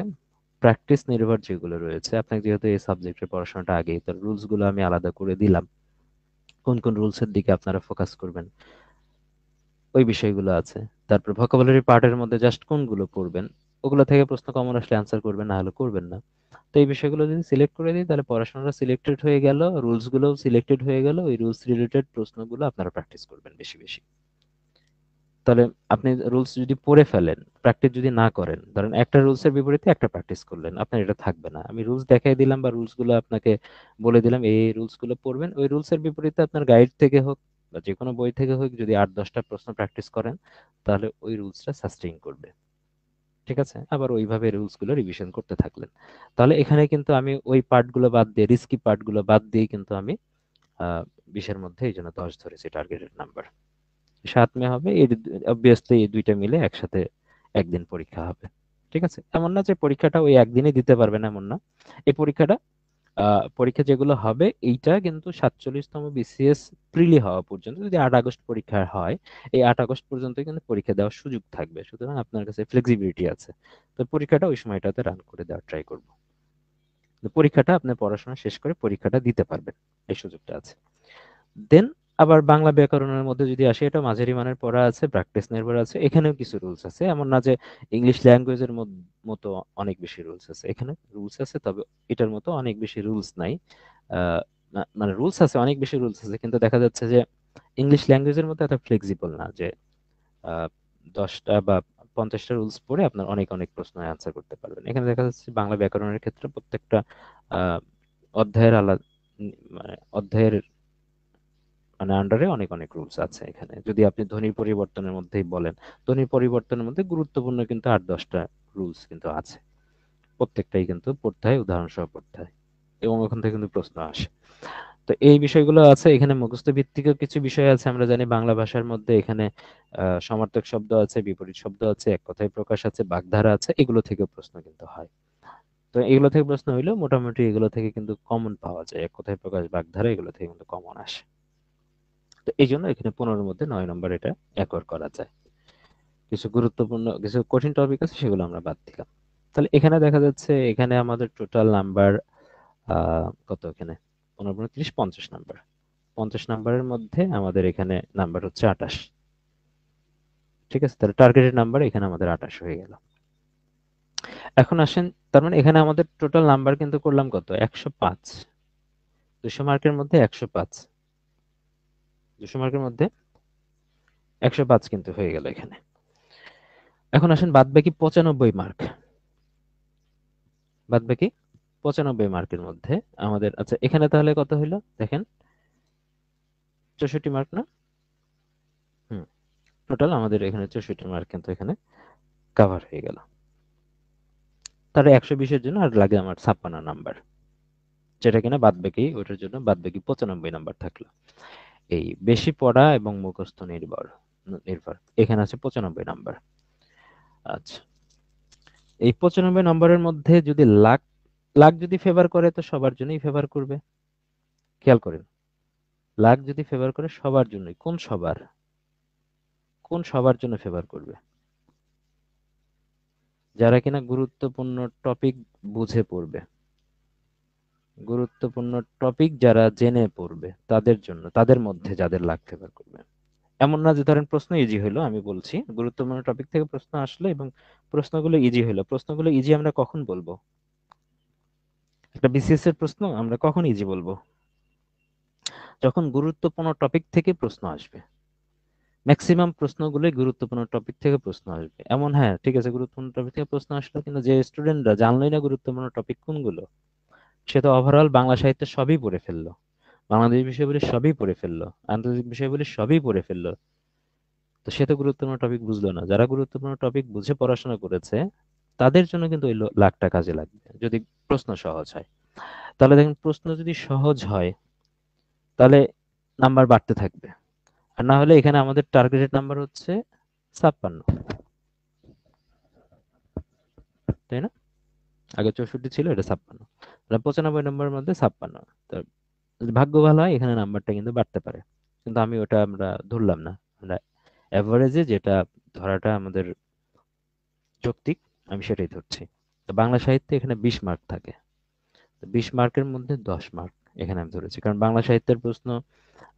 S1: প্র্যাকটিস নির্ভর যেগুলো রয়েছে, আপনাকে যেহেতু এই সাবজেক্টের পড়াশোনাটা আগেই, তার রুলস গুলো আমি আলাদা করে দিলাম, কোন কোন রুলস এর দিকে আপনারা ফোকাস করবেন ওই বিষয়গুলো আছে। তারপর ভোকাবুলারি পার্টের মধ্যে জাস্ট কোনগুলো পড়বেন, ওগুলো থেকে প্রশ্ন কমন আসলে অ্যান্সার করবেন, না হলে করবেন না। তো এই বিষয়গুলো যদি সিলেক্ট করে দিই, তাহলে পড়াশোনাটা সিলেক্টেড হয়ে গেল, রুলস গুলোও সিলেক্টেড হয়ে গেল। ওই রুলস রিলেটেড প্রশ্নগুলো আপনারা প্র্যাকটিস করবেন বেশি বেশি। তাহলে আপনি রুলস যদি পড়ে ফেলেন, প্র্যাকটিস যদি না করেন, ধরেন একটা রুলসের বিপরীতে একটা প্র্যাকটিস করলেন, আপনার এটা থাকবে না। আমি রুলস দেখাই দিলাম বা রুলস গুলো আপনাকে বলে দিলাম, এই রুলস গুলো পড়বেন, ওই রুলসের বিপরীতে আপনার গাইড থেকে হোক বা যে কোনো বই থেকে হোক, যদি 8-10টা প্রশ্ন প্র্যাকটিস করেন, তাহলে ওই রুলসটা সাস্টেইন করবে। ঠিক আছে, আবার ওইভাবে রুলস গুলো রিভিশন করতে থাকলেন। তাহলে এখানে কিন্তু আমি ওই পার্ট গুলো বাদ দিয়ে, রিস্কি পার্ট গুলো বাদ দিয়ে কিন্তু আমি 20-এর মধ্যে এই জন্য 10 ধরেছি টার্গেটেড নাম্বার। 7 মে হবে, এই অবভিয়াসলি এই দুইটা মিলে একসাথে একদিন পরীক্ষা হবে। ঠিক আছে, এমন না যে পরীক্ষাটা ওই একদিনে দিতে পারবেন, এমন না। এই পরীক্ষাটা পরীক্ষা যেগুলো হবে, এইটা কিন্তু 47তম বিসিএস প্রিলি হওয়া পর্যন্ত, যদি 8 আগস্ট পরীক্ষা হয়, এই 8 আগস্ট পর্যন্ত কিন্তু পরীক্ষা দেওয়ার সুযোগ থাকবে, সুতরাং আপনার কাছে ফ্লেক্সিবিলিটি আছে। তো পরীক্ষাটা ওই সময়টাতে রান করে দেওয়ার ট্রাই করবো। তো পরীক্ষাটা আপনি পড়াশোনা শেষ করে পরীক্ষাটা দিতে পারবেন, এই সুযোগটা আছে। দেন আবার বাংলা ব্যাকরণের মধ্যে যদি আসি, এটা মাঝারি মানের পড়া আছে, প্র্যাকটিস নির্ভর আছে। এখানেও কিছু রুলস আছে, এমন না যে ইংলিশ ল্যাঙ্গুয়েজের মতো অনেক বেশি রুলস আছে। এখানে রুলস আছে, তবে এটার মতো অনেক বেশি রুলস নাই। মানে রুলস আছে, অনেক বেশি রুলস আছে, কিন্তু দেখা যাচ্ছে যে ইংলিশ ল্যাঙ্গুয়েজের মতো এত ফ্লেক্সিবল না যে আহ, 10টা বা 50টা রুলস পড়ে আপনার অনেক অনেক প্রশ্ন অ্যান্সার করতে পারবেন। এখানে দেখা যাচ্ছে বাংলা ব্যাকরণের ক্ষেত্রে প্রত্যেকটা আহ, অধ্যায়ের আলাদা, মানে অধ্যায়ের মানে আন্ডারে অনেক অনেক রুলস আছে। এখানে যদি আপনি ধ্বনির পরিবর্তনের মধ্যেই বলেন, ধ্বনির পরিবর্তনের মধ্যে গুরুত্বপূর্ণ কিন্তু 8-10টা রুলস কিন্তু আছে। প্রত্যেকটাই কিন্তু পড়তে হয়, উদাহরণ সহ পড়তে হয়, এবং ওখান থেকে কিন্তু প্রশ্ন আসে। তো এই বিষয়গুলো আছে এখানে, মুখস্থ ভিত্তিকও কিছু বিষয় আছে। আমরা জানি বাংলা ভাষার মধ্যে এখানে সমার্থক শব্দ আছে, বিপরীত শব্দ আছে, এক কথায় প্রকাশ আছে, বাগধারা আছে, এগুলো থেকে প্রশ্ন কিন্তু হয়। তো এগুলো থেকে প্রশ্ন হইলেও মোটামুটি এগুলো থেকে কিন্তু কমন পাওয়া যায়, এক কথায় প্রকাশ, বাগধারা, এগুলো থেকে কিন্তু কমন আসে। তো এই জন্য এখানে 15-র মধ্যে 9 নম্বর এটা অ্যাকোয়ার করা যায়। কিছু গুরুত্বপূর্ণ কিছু কঠিন টপিক আছে, সেগুলো আমরা বাদ দিলাম। তাহলে এখানে দেখা যাচ্ছে এখানে আমাদের টোটাল নাম্বার কত, এখানে 15, 30, 50 নাম্বার। 50 নাম্বারের মধ্যে আমাদের এখানে নাম্বার হচ্ছে 28। ঠিক আছে, তাহলে টার্গেটেড নাম্বার এখানে আমাদের 28 হয়ে গেল। এখন আসেন, তার মানে এখানে আমাদের টোটাল নাম্বার কিন্তু করলাম কত, 105। 200 মার্কের মধ্যে 105, 200 মার্কের মধ্যে 105 কিন্তু হয়ে গেল এখানে। এখন আসেন বাদ বাকি 95 মার্ক। বাদ বাকি 95 মার্কের মধ্যে আমাদের, আচ্ছা এখানে তাহলে কত হইলো দেখেন, 64 মার্ক না? হুম, টোটাল আমাদের এখানে 64 মার্ক কিন্তু এখানে কাভার হয়ে গেল। তাহলে 120-এর জন্য আর লাগে আমার 56 নাম্বার, যেটা কিনা বাদ বাকি, ওটার জন্য বাদ বাকি 95 নাম্বার থাকলো। এই বেশি পড়া এবং মুখস্থ নির্ভর নির্ভর এখানে আছে 95 নাম্বার। আচ্ছা, এই 95 নম্বরের মধ্যে যদি লাখ, লাখ যদি ফেভার করে তো সবার জন্যই ফেভার করবে। খেয়াল করেন, লাখ যদি ফেভার করে সবার জন্যই, কোন সবার, কোন সবার জন্য ফেভার করবে? যারা কিনা গুরুত্বপূর্ণ টপিক বুঝে পড়বে, গুরুত্বপূর্ণ টপিক যারা জেনে পড়বে, তাদের জন্য, তাদের মধ্যে যাদের লাখ ফেভার করবে। এমন না যে ধরেন প্রশ্ন ইজি হলো, আমি বলছি গুরুত্বপূর্ণ টপিক থেকে প্রশ্ন আসলো এবং প্রশ্নগুলো ইজি হলো। প্রশ্নগুলো ইজি আমরা কখন বলবো? একটা বিসিএস এর প্রশ্ন আমরা কখন ইজি বলবো? যখন গুরুত্বপূর্ণ টপিক থেকে প্রশ্ন আসবে। ম্যাক্সিমাম প্রশ্নগুলোই গুরুত্বপূর্ণ টপিক থেকে প্রশ্ন আসবে। এমন হ্যাঁ ঠিক আছে, গুরুত্বপূর্ণ টপিক থেকে প্রশ্ন আসলো, কিন্তু যে স্টুডেন্টরা জানলোই না গুরুত্বপূর্ণ টপিক কোনগুলো, সে তো ওভারঅল বাংলা সাহিত্যে সবই পড়ে ফেললো, বাংলাদেশ বিষয়গুলি সবই পড়ে ফেললো, আন্তর্জাতিক বিষয়গুলি সবই পড়ে ফেললো। তো সে তো গুরুত্বপূর্ণ টপিক বুঝলো না। যারা গুরুত্বপূর্ণ টপিক বুঝে পড়াশোনা করেছে, তাদের জন্য কিন্তু ওই লাখটা কাজে লাগবে যদি প্রশ্ন সহজ হয়। তাহলে দেখেন, প্রশ্ন যদি সহজ হয় তাহলে নাম্বার বাড়তে থাকবে। আর না হলে এখানে আমাদের টার্গেটেড নাম্বার হচ্ছে 56, তাই না? আগে 64 ছিল, এটা 56। তাহলে 95 নম্বরের মধ্যে 56। তো যদি ভাগ্য ভালো হয় এখানে নাম্বারটা কিন্তু বাড়তে পারে, কিন্তু আমি ওটা আমরা ধরলাম না। আমরা অ্যাভারেজে যেটা ধরাটা আমাদের যৌক্তিক, আমি সেটাই ধরছি। তো বাংলা সাহিত্যে এখানে 20 মার্ক থাকে, তো 20 মার্কের মধ্যে 10 মার্ক এখানে আমি ধরেছি, কারণ বাংলা সাহিত্যের প্রশ্ন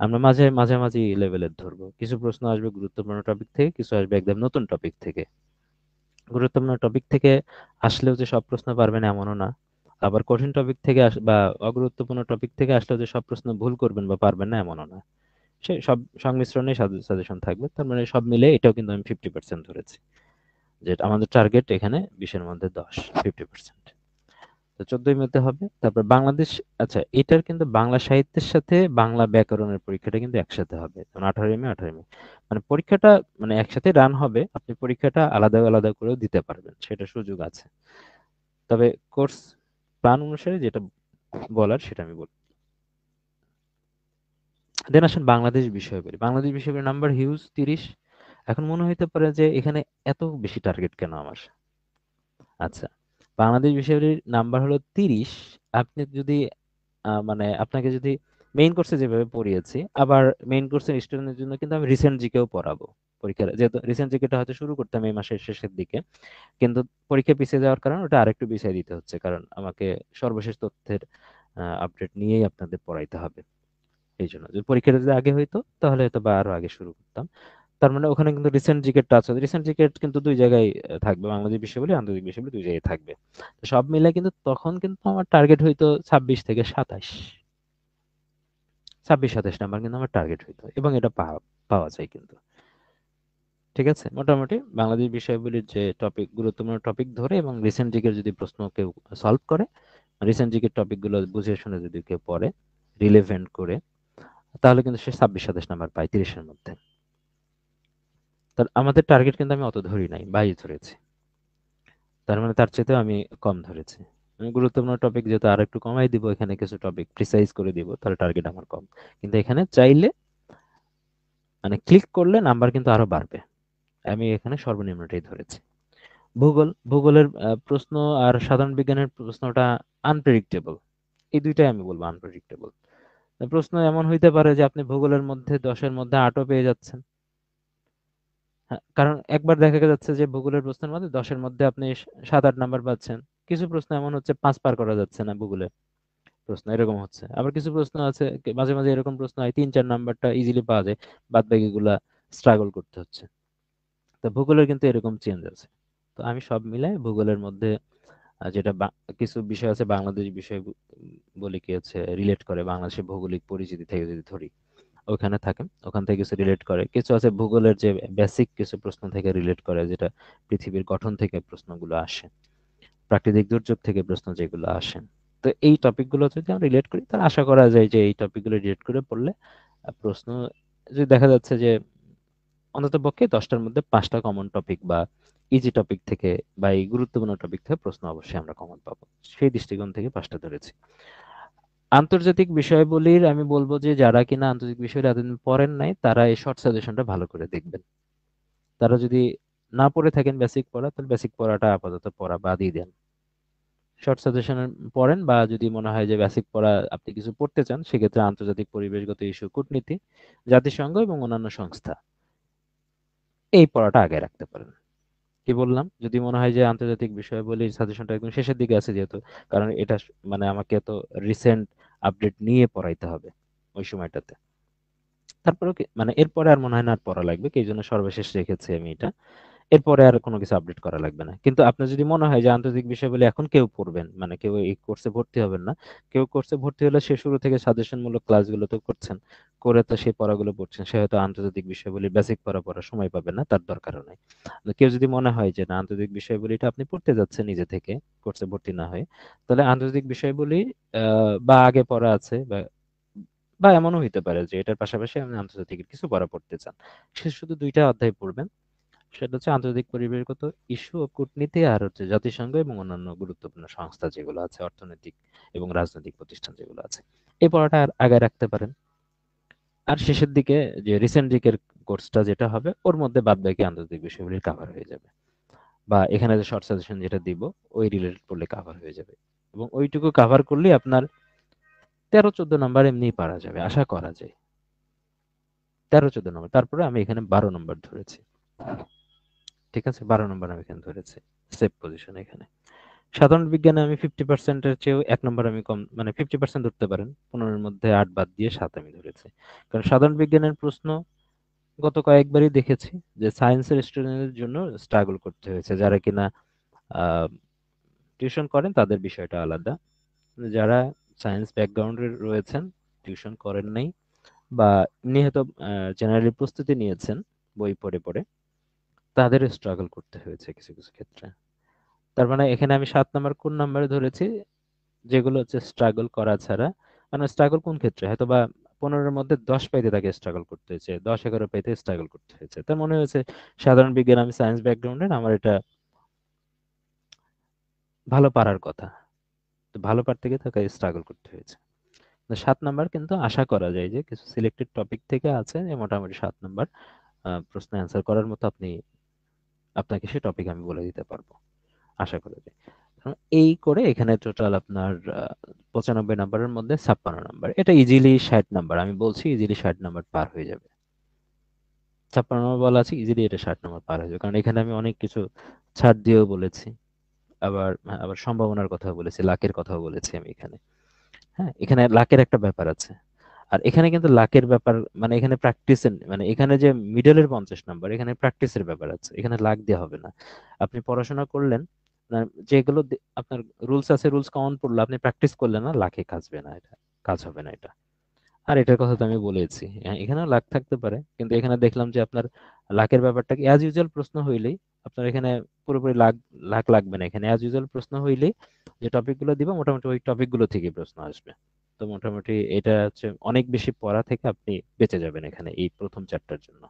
S1: আমরা মাঝামাঝি লেভেলের ধরবো। কিছু প্রশ্ন আসবে গুরুত্বপূর্ণ টপিক থেকে, কিছু আসবে একদম নতুন টপিক থেকে। গুরুত্বপূর্ণ টপিক থেকে আসলেও যে সব প্রশ্ন পারবেন এমনও না, আবার কঠিন টপিক থেকে বা অগুরুত্বপূর্ণ টপিক থেকে আসলেও যে সব প্রশ্ন ভুল করবেন বা পারবেন না এমনও না। সে সব সংমিশ্রণে সাজেশন থাকবে। তার মানে সব মিলে এটাও কিন্তু আমি 50% ধরেছি, যে আমাদের টার্গেট এখানে 20-এর মধ্যে 10, 50%। তো 14ই মধ্যে হবে। তারপর বাংলাদেশ, আচ্ছা এটার কিন্তু বাংলা সাহিত্যের সাথে বাংলা ব্যাকরণের পরীক্ষাটা কিন্তু একসাথে হবে, যেমন 18 মে 18 মে, মানে পরীক্ষাটা মানে একসাথে রান হবে। আপনি পরীক্ষাটা আলাদা আলাদা করেও দিতে পারবেন, সেটা সুযোগ আছে। তবে কোর্স প্ল্যান অনুসারে যেটা বলার সেটা আমি বলি। দেন আসেন বাংলাদেশ বিষয় বলি। বাংলাদেশ বিষয়ের নাম্বার হিউজ 30। এখন মনে হইতে পারে যে এখানে এত বেশি টার্গেট কেন আমার। আচ্ছা, বাংলাদেশ বিষয়ের নাম্বার হলো 30। আপনি যদি মানে আপনাকে যদি মেইন কোর্সে যেভাবে পড়িয়েছি, আবার মেইন কোর্সের স্টুডেন্টের জন্য কিন্তু আমি রিসেন্ট জিকেও পড়াবো পরীক্ষার, যেহেতু রিসেন্ট জিকেটা হয়তো শুরু করতাম এই মাসের শেষের দিকে, কিন্তু পরীক্ষা পিছিয়ে যাওয়ার কারণে ওটা আরেকটু পিছিয়ে দিতে হচ্ছে, কারণ আমাকে সর্বশেষ তথ্যের আপডেট নিয়েই আপনাদের পড়াইতে হবে। এই জন্য যদি পরীক্ষাটা যদি আগে হইতো তাহলে হয়তো বা আরো আগে শুরু করতাম। তার মানে ওখানে কিন্তু রিসেন্ট জিকেটটা আছে, রিসেন্ট জিকেট কিন্তু দুই জায়গায় থাকবে, বাংলাদেশ বিষয় বলে আন্তর্জাতিক বিষয় বলে দুই জায়গায় থাকবে। তো সব মিলে কিন্তু তখন কিন্তু আমার টার্গেট হইতো 26 থেকে 27, 26-27 নাম্বার কিন্তু আমার টার্গেট হইতো, এবং এটা পাওয়া পাওয়া যায় কিন্তু। ঠিক আছে, মোটামুটি বাংলাদেশ বিষয়গুলির যে টপিক, গুরুত্বপূর্ণ টপিক ধরে এবং রিসেন্ট জিকের যদি প্রশ্ন কেউ সলভ করে, রিসেন্ট জিকের টপিকগুলো বুঝে শুনে যদি কেউ পড়ে রিলেভেন্ট করে, তাহলে কিন্তু সে 26-27 নাম্বার পায় 30-এর মধ্যে। তার আমাদের টার্গেট কিন্তু আমি অত ধরি নাই, 22 ধরেছি। তার মানে তার চাইতেও আমি কম ধরেছি। গুরুত্বপূর্ণ টপিক যেহেতু আর একটু কমাই দিব, এখানে কিছু টপিক প্রিসাইজ করে দিব, তাহলে টার্গেট আমার কম। কিন্তু এখানে চাইলে মানে ক্লিক করলে নাম্বার কিন্তু আরো বাড়বে। আমি এখানে সর্বনিম্নটাই ধরেছি। ভূগোলের প্রশ্ন আর সাধারণ বিজ্ঞানের প্রশ্নটা আনপ্রেডিক্টেবল। এই দুইটাই আমি বলবো আনপ্রেডিক্টেবল। প্রশ্ন এমন হইতে পারে যে আপনি ভূগোলের মধ্যে 10-এর মধ্যে 8ও পেয়ে যাচ্ছেন। হ্যাঁ, কারণ একবার দেখা যাচ্ছে যে ভূগোলের প্রশ্নের মধ্যে 10-এর মধ্যে আপনি 7-8 নাম্বার পাচ্ছেন। কিছু প্রশ্ন এমন হচ্ছে 5 পার করা যাচ্ছে না ভূগোলে প্রশ্ন, এরকম হচ্ছে। আবার কিছু প্রশ্ন আছে মাঝে মাঝে এরকম প্রশ্ন হয় 3-4 নাম্বারটা ইজিলি পাওয়া যায়, বাদ বাকিগুলা স্ট্রাগল করতে হচ্ছে। তো ভূগোলের কিন্তু এরকম চেঞ্জ আছে। তো আমি সব মিলাই ভূগোলের মধ্যে যেটা কিছু বিষয় আছে বাংলাদেশ বিষয় বলে কি আছে রিলেট করে বাংলাদেশের ভৌগোলিক পরিচিতি থেকে যদি ধরি, ওখানে থাকে, ওখান থেকে কিছু রিলেট করে। কিছু আছে ভূগোলের যে বেসিক কিছু প্রশ্ন থেকে রিলেট করে, যেটা পৃথিবীর গঠন থেকে প্রশ্নগুলো আসে, প্রাকৃতিক দুর্যোগ থেকে প্রশ্ন যেগুলো আসে। তো এই টপিকগুলো যদি আমরা রিলেট করি, তাহলে আশা করা যায় যে এই টপিকগুলো রিলেট করে পড়লে প্রশ্ন যদি দেখা যাচ্ছে যে অন্তত পক্ষে 10টার মধ্যে 5টা কমন টপিক বা ইজি টপিক থেকে বা এই গুরুত্বপূর্ণ টপিক থেকে প্রশ্ন অবশ্যই আমরা কমন পাবো। সেই দৃষ্টিকোণ থেকে 5টা ধরেছি। আন্তর্জাতিক বিষয়াবলীর আমি বলবো যে যারা কিনা আন্তর্জাতিক বিষয় এতদিন পড়েন নাই, তারা এই শর্ট সাজেশনটা ভালো করে দেখবেন। তারা যদি না পড়ে থাকেন বেসিক পড়া, তাহলে বেসিক পড়াটা আপাতত পড়া বাদই দেন। শর্ট সাজেশন পড়েন, বা যদি মনে হয় যে বেসিক পড়া আপনি কিছু পড়তে চান, সেক্ষেত্রে আন্তর্জাতিক পরিবেশগত ইস্যু, কূটনীতি, জাতিসংঘ এবং অন্যান্য সংস্থা, এই পড়াটা আগে রাখতে পারেন। কি বললাম, যদি মনে হয় যে আন্তর্জাতিক বিষয়াবলীর সাজেশনটা একদম শেষের দিকে আছে যেহেতু, কারণ এটা মানে আমাকে তো রিসেন্ট আপডেট নিয়ে পড়াইতে হবে ওই সময়টাতে। তারপরে মানে এরপরে আর মনে হয় না আর পড়া লাগবে, কি এই জন্য সর্বশেষ রেখেছি আমি এটা। এরপরে আর কোনো কিছু আপডেট করা লাগবে না। কিন্তু আপনার যদি মনে হয় যে আন্তর্জাতিক বিষয়াবলী এখন কেউ পড়বেন, মানে কেউ এই কোর্সে ভর্তি হবেন না, কেউ কোর্সে ভর্তি হলে সে শুরু থেকে সাজেশনমূলক ক্লাসগুলো তো করছেন, করে তো সেই পড়াগুলো পড়ছেন, সে হয়তো আন্তর্জাতিক বিষয়াবলীর বেসিক পড়া পড়ার সময় পাবে না, তার দরকারও নাই। কেউ যদি মনে হয় যে না আন্তর্জাতিক বিষয়াবলীটা আপনি পড়তে যাচ্ছেন নিজে থেকে কোর্সে ভর্তি না হয়ে, তাহলে আন্তর্জাতিক বিষয়াবলী বা আগে পড়া আছে, বা বা এমনও হইতে পারে যে এটার পাশাপাশি আপনি আন্তর্জাতিক কিছু পড়া পড়তে চান, সে শুধু 2টা অধ্যায় পড়বেন। সেটা হচ্ছে আন্তর্জাতিক পরিবেশগত ইস্যু ও কূটনীতি, আর হচ্ছে জাতিসংঘ এবং অন্যান্য গুরুত্বপূর্ণ সংস্থা যেগুলো আছে, অর্থনৈতিক এবং রাজনৈতিক প্রতিষ্ঠান যেগুলো আছে, এই পড়াটা আর আগে রাখতে পারেন। আর শেষের দিকে যে রিসেন্ট দিকের কোর্সটা যেটা হবে, ওর মধ্যে বাদ বাকি আন্তর্জাতিক বিষয়গুলি কাভার হয়ে যাবে, বা এখানে যে শর্ট সাজেশন যেটা দিব ওই রিলেটেড পড়লে কাভার হয়ে যাবে। এবং ওইটুকু কাভার করলে আপনার 13-14 নাম্বার এমনিই পারা যাবে, আশা করা যায়। 13-14 নম্বর, তারপরে আমি এখানে 12 নম্বর ধরেছি। ঠিক আছে, 12 নম্বর আমি এখানে ধরেছি সেফ পজিশন এখানে। সাধারণ বিজ্ঞানে আমি 50%-এর চেয়েও 1 নম্বর আমি কম, মানে 50% ধরতে পারেন, 15-এর মধ্যে 8 বাদ দিয়ে 7 আমি ধরেছি। কারণ সাধারণ বিজ্ঞানের প্রশ্ন গত কয়েকবারই দেখেছি যে সায়েন্সের স্টুডেন্টদের জন্য স্ট্রাগল করতে হয়েছে, যারা কিনা টিউশন করেন তাদের বিষয়টা আলাদা। যারা সায়েন্স ব্যাকগ্রাউন্ডে রয়েছেন, টিউশন করেন নাই, বা এমনি হয়তো জেনারেলি প্রস্তুতি নিয়েছেন বই পড়ে পড়ে, তাদের স্ট্রাগল করতে হয়েছে কিছু কিছু ক্ষেত্রে। তার মানে এখানে আমি 7 নম্বর কোন নাম্বারে ধরেছি, যেগুলো হচ্ছে স্ট্রাগল করা ছাড়া, মানে স্ট্রাগল কোন ক্ষেত্রে, হয়তো বা 15-এর মধ্যে 10 পাইতে তাকে স্ট্রাগল করতে হয়েছে, 10-11 পাইতে স্ট্রাগল করতে হয়েছে, তার মনে হয়েছে সাধারণ বিজ্ঞান, আমি সায়েন্স ব্যাকগ্রাউন্ডের, আমার এটা ভালো পারার কথা, তো ভালো পারতে গিয়ে তাকে স্ট্রাগল করতে হয়েছে। তো 7 নাম্বার কিন্তু আশা করা যায় যে কিছু সিলেক্টেড টপিক থেকে আছে যে মোটামুটি 7 নাম্বার প্রশ্ন অ্যান্সার করার মতো আপনি, আপনাকে সে টপিক আমি বলে দিতে পারবো, আশা করা যায়। এই করে এখানে টোটাল আপনার 95 নাম্বারের মধ্যে 56 নাম্বার, এটা ইজিলি 60 নাম্বার, আমি বলছি ইজিলি 60 নাম্বার পার হয়ে যাবে। 56 নম্বর বলা আছে, ইজিলি এটা 60 নাম্বার পার হয়ে যাবে, কারণ এখানে আমি অনেক কিছু ছাড় দিয়েও বলেছি, আবার আবার সম্ভাবনার কথা বলেছি, লাকের কথাও বলেছি আমি এখানে। হ্যাঁ, এখানে লাকের একটা ব্যাপার আছে। আর এখানে কিন্তু লাকের ব্যাপার, মানে এখানে প্র্যাকটিসের, মানে এখানে যে মিডলের 50 নাম্বার, এখানে প্র্যাকটিসের ব্যাপার আছে, এখানে লাক দিয়ে হবে না। আপনি পড়াশোনা করলেন, যেগুলো আপনার রুলস আছে, রুলস কমন পড়লো, আপনি প্র্যাকটিস করলেন না, লাখে কাজবে না এটা, কাজ হবে না এটা। আর এটার কথা তো আমি বলেছি, হ্যাঁ এখানেও লাক থাকতে পারে, কিন্তু এখানে দেখলাম যে আপনার লাকের ব্যাপারটা কি, অ্যাজ ইউজুয়াল প্রশ্ন হইলেই আপনার এখানে পুরোপুরি লাখ লাখ লাগবে না, এখানে অ্যাজ ইউজুয়াল প্রশ্ন হইলেই যে টপিকগুলো দিব মোটামুটি ওই টপিকগুলো থেকে প্রশ্ন আসবে। তো মোটামুটি এটা হচ্ছে অনেক বেশি পড়া থেকে আপনি বেঁচে যাবেন এখানে এই প্রথম চ্যাপ্টার জন্য।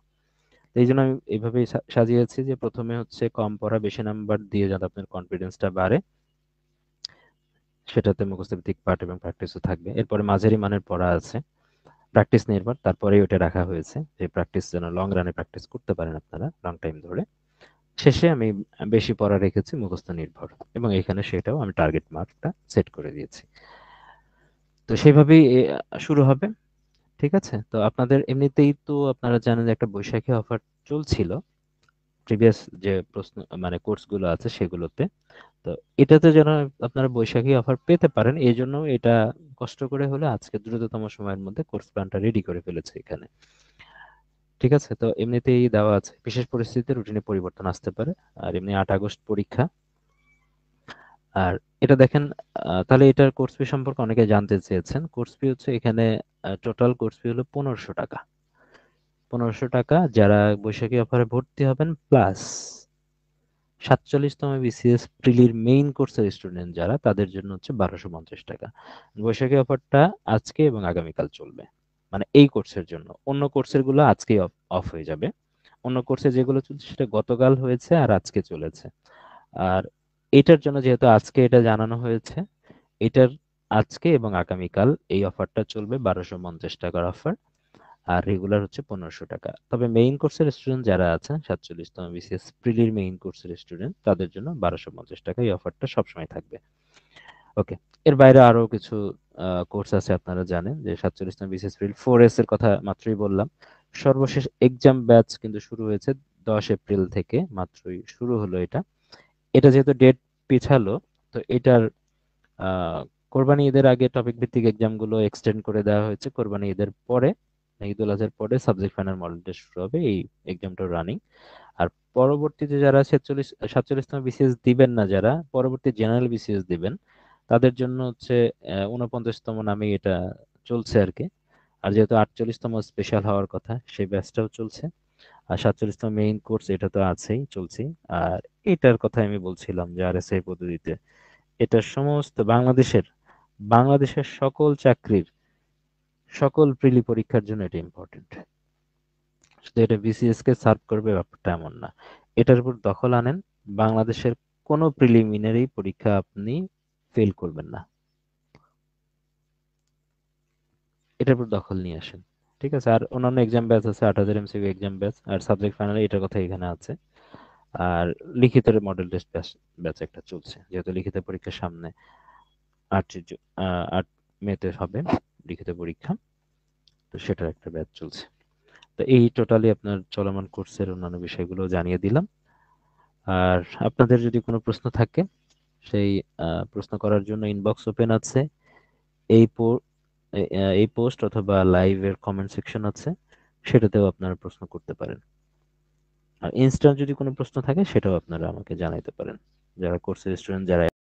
S1: তো এই জন্য আমি এইভাবেই সাজিয়েছি যে প্রথমে হচ্ছে কম পড়া বেশি নাম্বার দিয়ে যাতে আপনার কনফিডেন্সটা বাড়ে, সেটাতে মুখস্থভিত্তিক পাঠ এবং প্র্যাকটিসও থাকবে। এরপরে মাঝারি মানের পড়া আছে, প্র্যাকটিস নির্ভর, তারপরেই ওটা রাখা হয়েছে যে প্র্যাকটিস যেন লং রানে প্র্যাকটিস করতে পারেন আপনারা লং টাইম ধরে। শেষে আমি বেশি পড়া রেখেছি মুখস্থ নির্ভর, এবং এখানে সেটাও আমি টার্গেট মার্কটা সেট করে দিয়েছি। তো সেইভাবেই শুরু হবে। ঠিক আছে, তো আপনাদের এমনিতেই তো আপনারা জানেন যে একটা বৈশাখী অফার চলছিল প্রিভিয়াস যে প্রশ্ন মানে কোর্সগুলো আছে সেগুলোতে। তো এটাতে যেন আপনারা বৈশাখী অফার পেতে পারেন, এই জন্য এটা কষ্ট করে হলে আজকে দ্রুততম সময়ের মধ্যে কোর্স প্ল্যানটা রেডি করে ফেলেছে এখানে। ঠিক আছে, তো এমনিতেই দেওয়া আছে বিশেষ পরিস্থিতিতে রুটিনে পরিবর্তন আসতে পারে। আর এমনি 8 আগস্ট পরীক্ষা। আর এটা দেখেন, তাহলে এটার কোর্স ফি সম্পর্কে অনেকে জানতে চেয়েছেন। কোর্স ফি হচ্ছে এখানে টোটাল কোর্স ফি হলো 1500 টাকা। 1500 টাকা যারা বৈশাখী অফারে ভর্তি হবেন, প্লাস 47তম বিসিএস প্রিলির মেইন কোর্সের স্টুডেন্ট যারা, তাদের জন্য হচ্ছে 1250 টাকা। বৈশাখী অফারটা আজকে এবং আগামীকাল চলবে, মানে এই কোর্সের জন্য। অন্য কোর্সের গুলো আজকেই অফ অফ হয়ে যাবে। অন্য কোর্সে যেগুলো চলছে সেটা গতকাল হয়েছে আর আজকে চলেছে। আর এটার জন্য যেহেতু আজকে এটা জানানো হয়েছে, এটার আজকে এবং আগামীকাল এই অফারটা চলবে, 1250 টাকার অফার। আর রেগুলার হচ্ছে 1500 টাকা। তবে মেইন কোর্সের স্টুডেন্ট যারা আছেন, 47তম বিসিএস প্রিলির মেইন কোর্সের স্টুডেন্ট, তাদের জন্য 1250 টাকা এই অফারটা সবসময় থাকবে। ওকে, এর বাইরে আরো কিছু কোর্স আছে, আপনারা জানেন যে 47তম বিসিএস প্রিল 4S এর কথা মাত্রই বললাম। সর্বশেষ এক্সাম ব্যাচ কিন্তু শুরু হয়েছে 10 এপ্রিল থেকে, মাত্রই শুরু হলো এটা। এটা যেহেতু ডেট পিছালো, তো এটার কোরবানি ঈদের আগে টপিক ভিত্তিক এক্সাম গুলো এক্সটেন্ড করে দেওয়া হয়েছে। কোরবানি ঈদের পরে, ঈদ উল আজহার পরে সাবজেক্ট ফাইনাল মডেল টেস্ট শুরু হবে, এই এক্সামটা রানিং। আর পরবর্তীতে যারা 47তম বিসিএস দিবেন না, যারা পরবর্তী জেনারেল বিসিএস দিবেন, তাদের জন্য হচ্ছে 49তম নামে এটা চলছে আর কি। আর যেহেতু 48তম স্পেশাল হওয়ার কথা, সেই ব্যাচটাও চলছে। আর 47তম মেইন কোর্স এটা তো আছেই, চলছে। আর এটার কথা আমি বলছিলাম যে আরএসআই পদ্ধতিতে এটা সমস্ত বাংলাদেশের সকল চাকরির, সকল প্রিলি পরীক্ষার জন্য এটা ইম্পর্টেন্ট। শুধু এটা বিসিএস কে সার্ভ করবে ব্যাপারটা এমন না। এটার উপর দখল আনেন, বাংলাদেশের কোনো প্রিলিমিনারি পরীক্ষা আপনি ফেল করবেন না। এটার উপর দখল নিয়ে আসেন। ঠিক আছে, আর অন্যান্য এক্সাম ব্যাচ আছে, 8000 এমসিকিউ এক্সাম ব্যাচ, আর সাবজেক্ট ফাইনাল এটার কথা এখানে আছে। আর লিখিত মডেল টেস্ট ব্যাচ ব্যাচ একটা চলছে, যেহেতু লিখিত পরীক্ষার সামনে 8 মেতে হবে লিখিত পরীক্ষা, তো সেটার একটা ব্যাচ চলছে। তো এই টোটালি আপনার চলমান কোর্সের অন্যান্য বিষয়গুলো জানিয়ে দিলাম। আর আপনাদের যদি কোনো প্রশ্ন থাকে, সেই প্রশ্ন করার জন্য ইনবক্স ওপেন আছে। এই এই পোস্ট অথবা লাইভের কমেন্ট সেকশন আছে, সেটাতেও আপনারা প্রশ্ন করতে পারেন। আর ইনস্ট্যান্ট যদি কোনো প্রশ্ন থাকে সেটাও আপনারা আমাকে জানাইতে পারেন, যারা কোর্সের স্টুডেন্ট যারা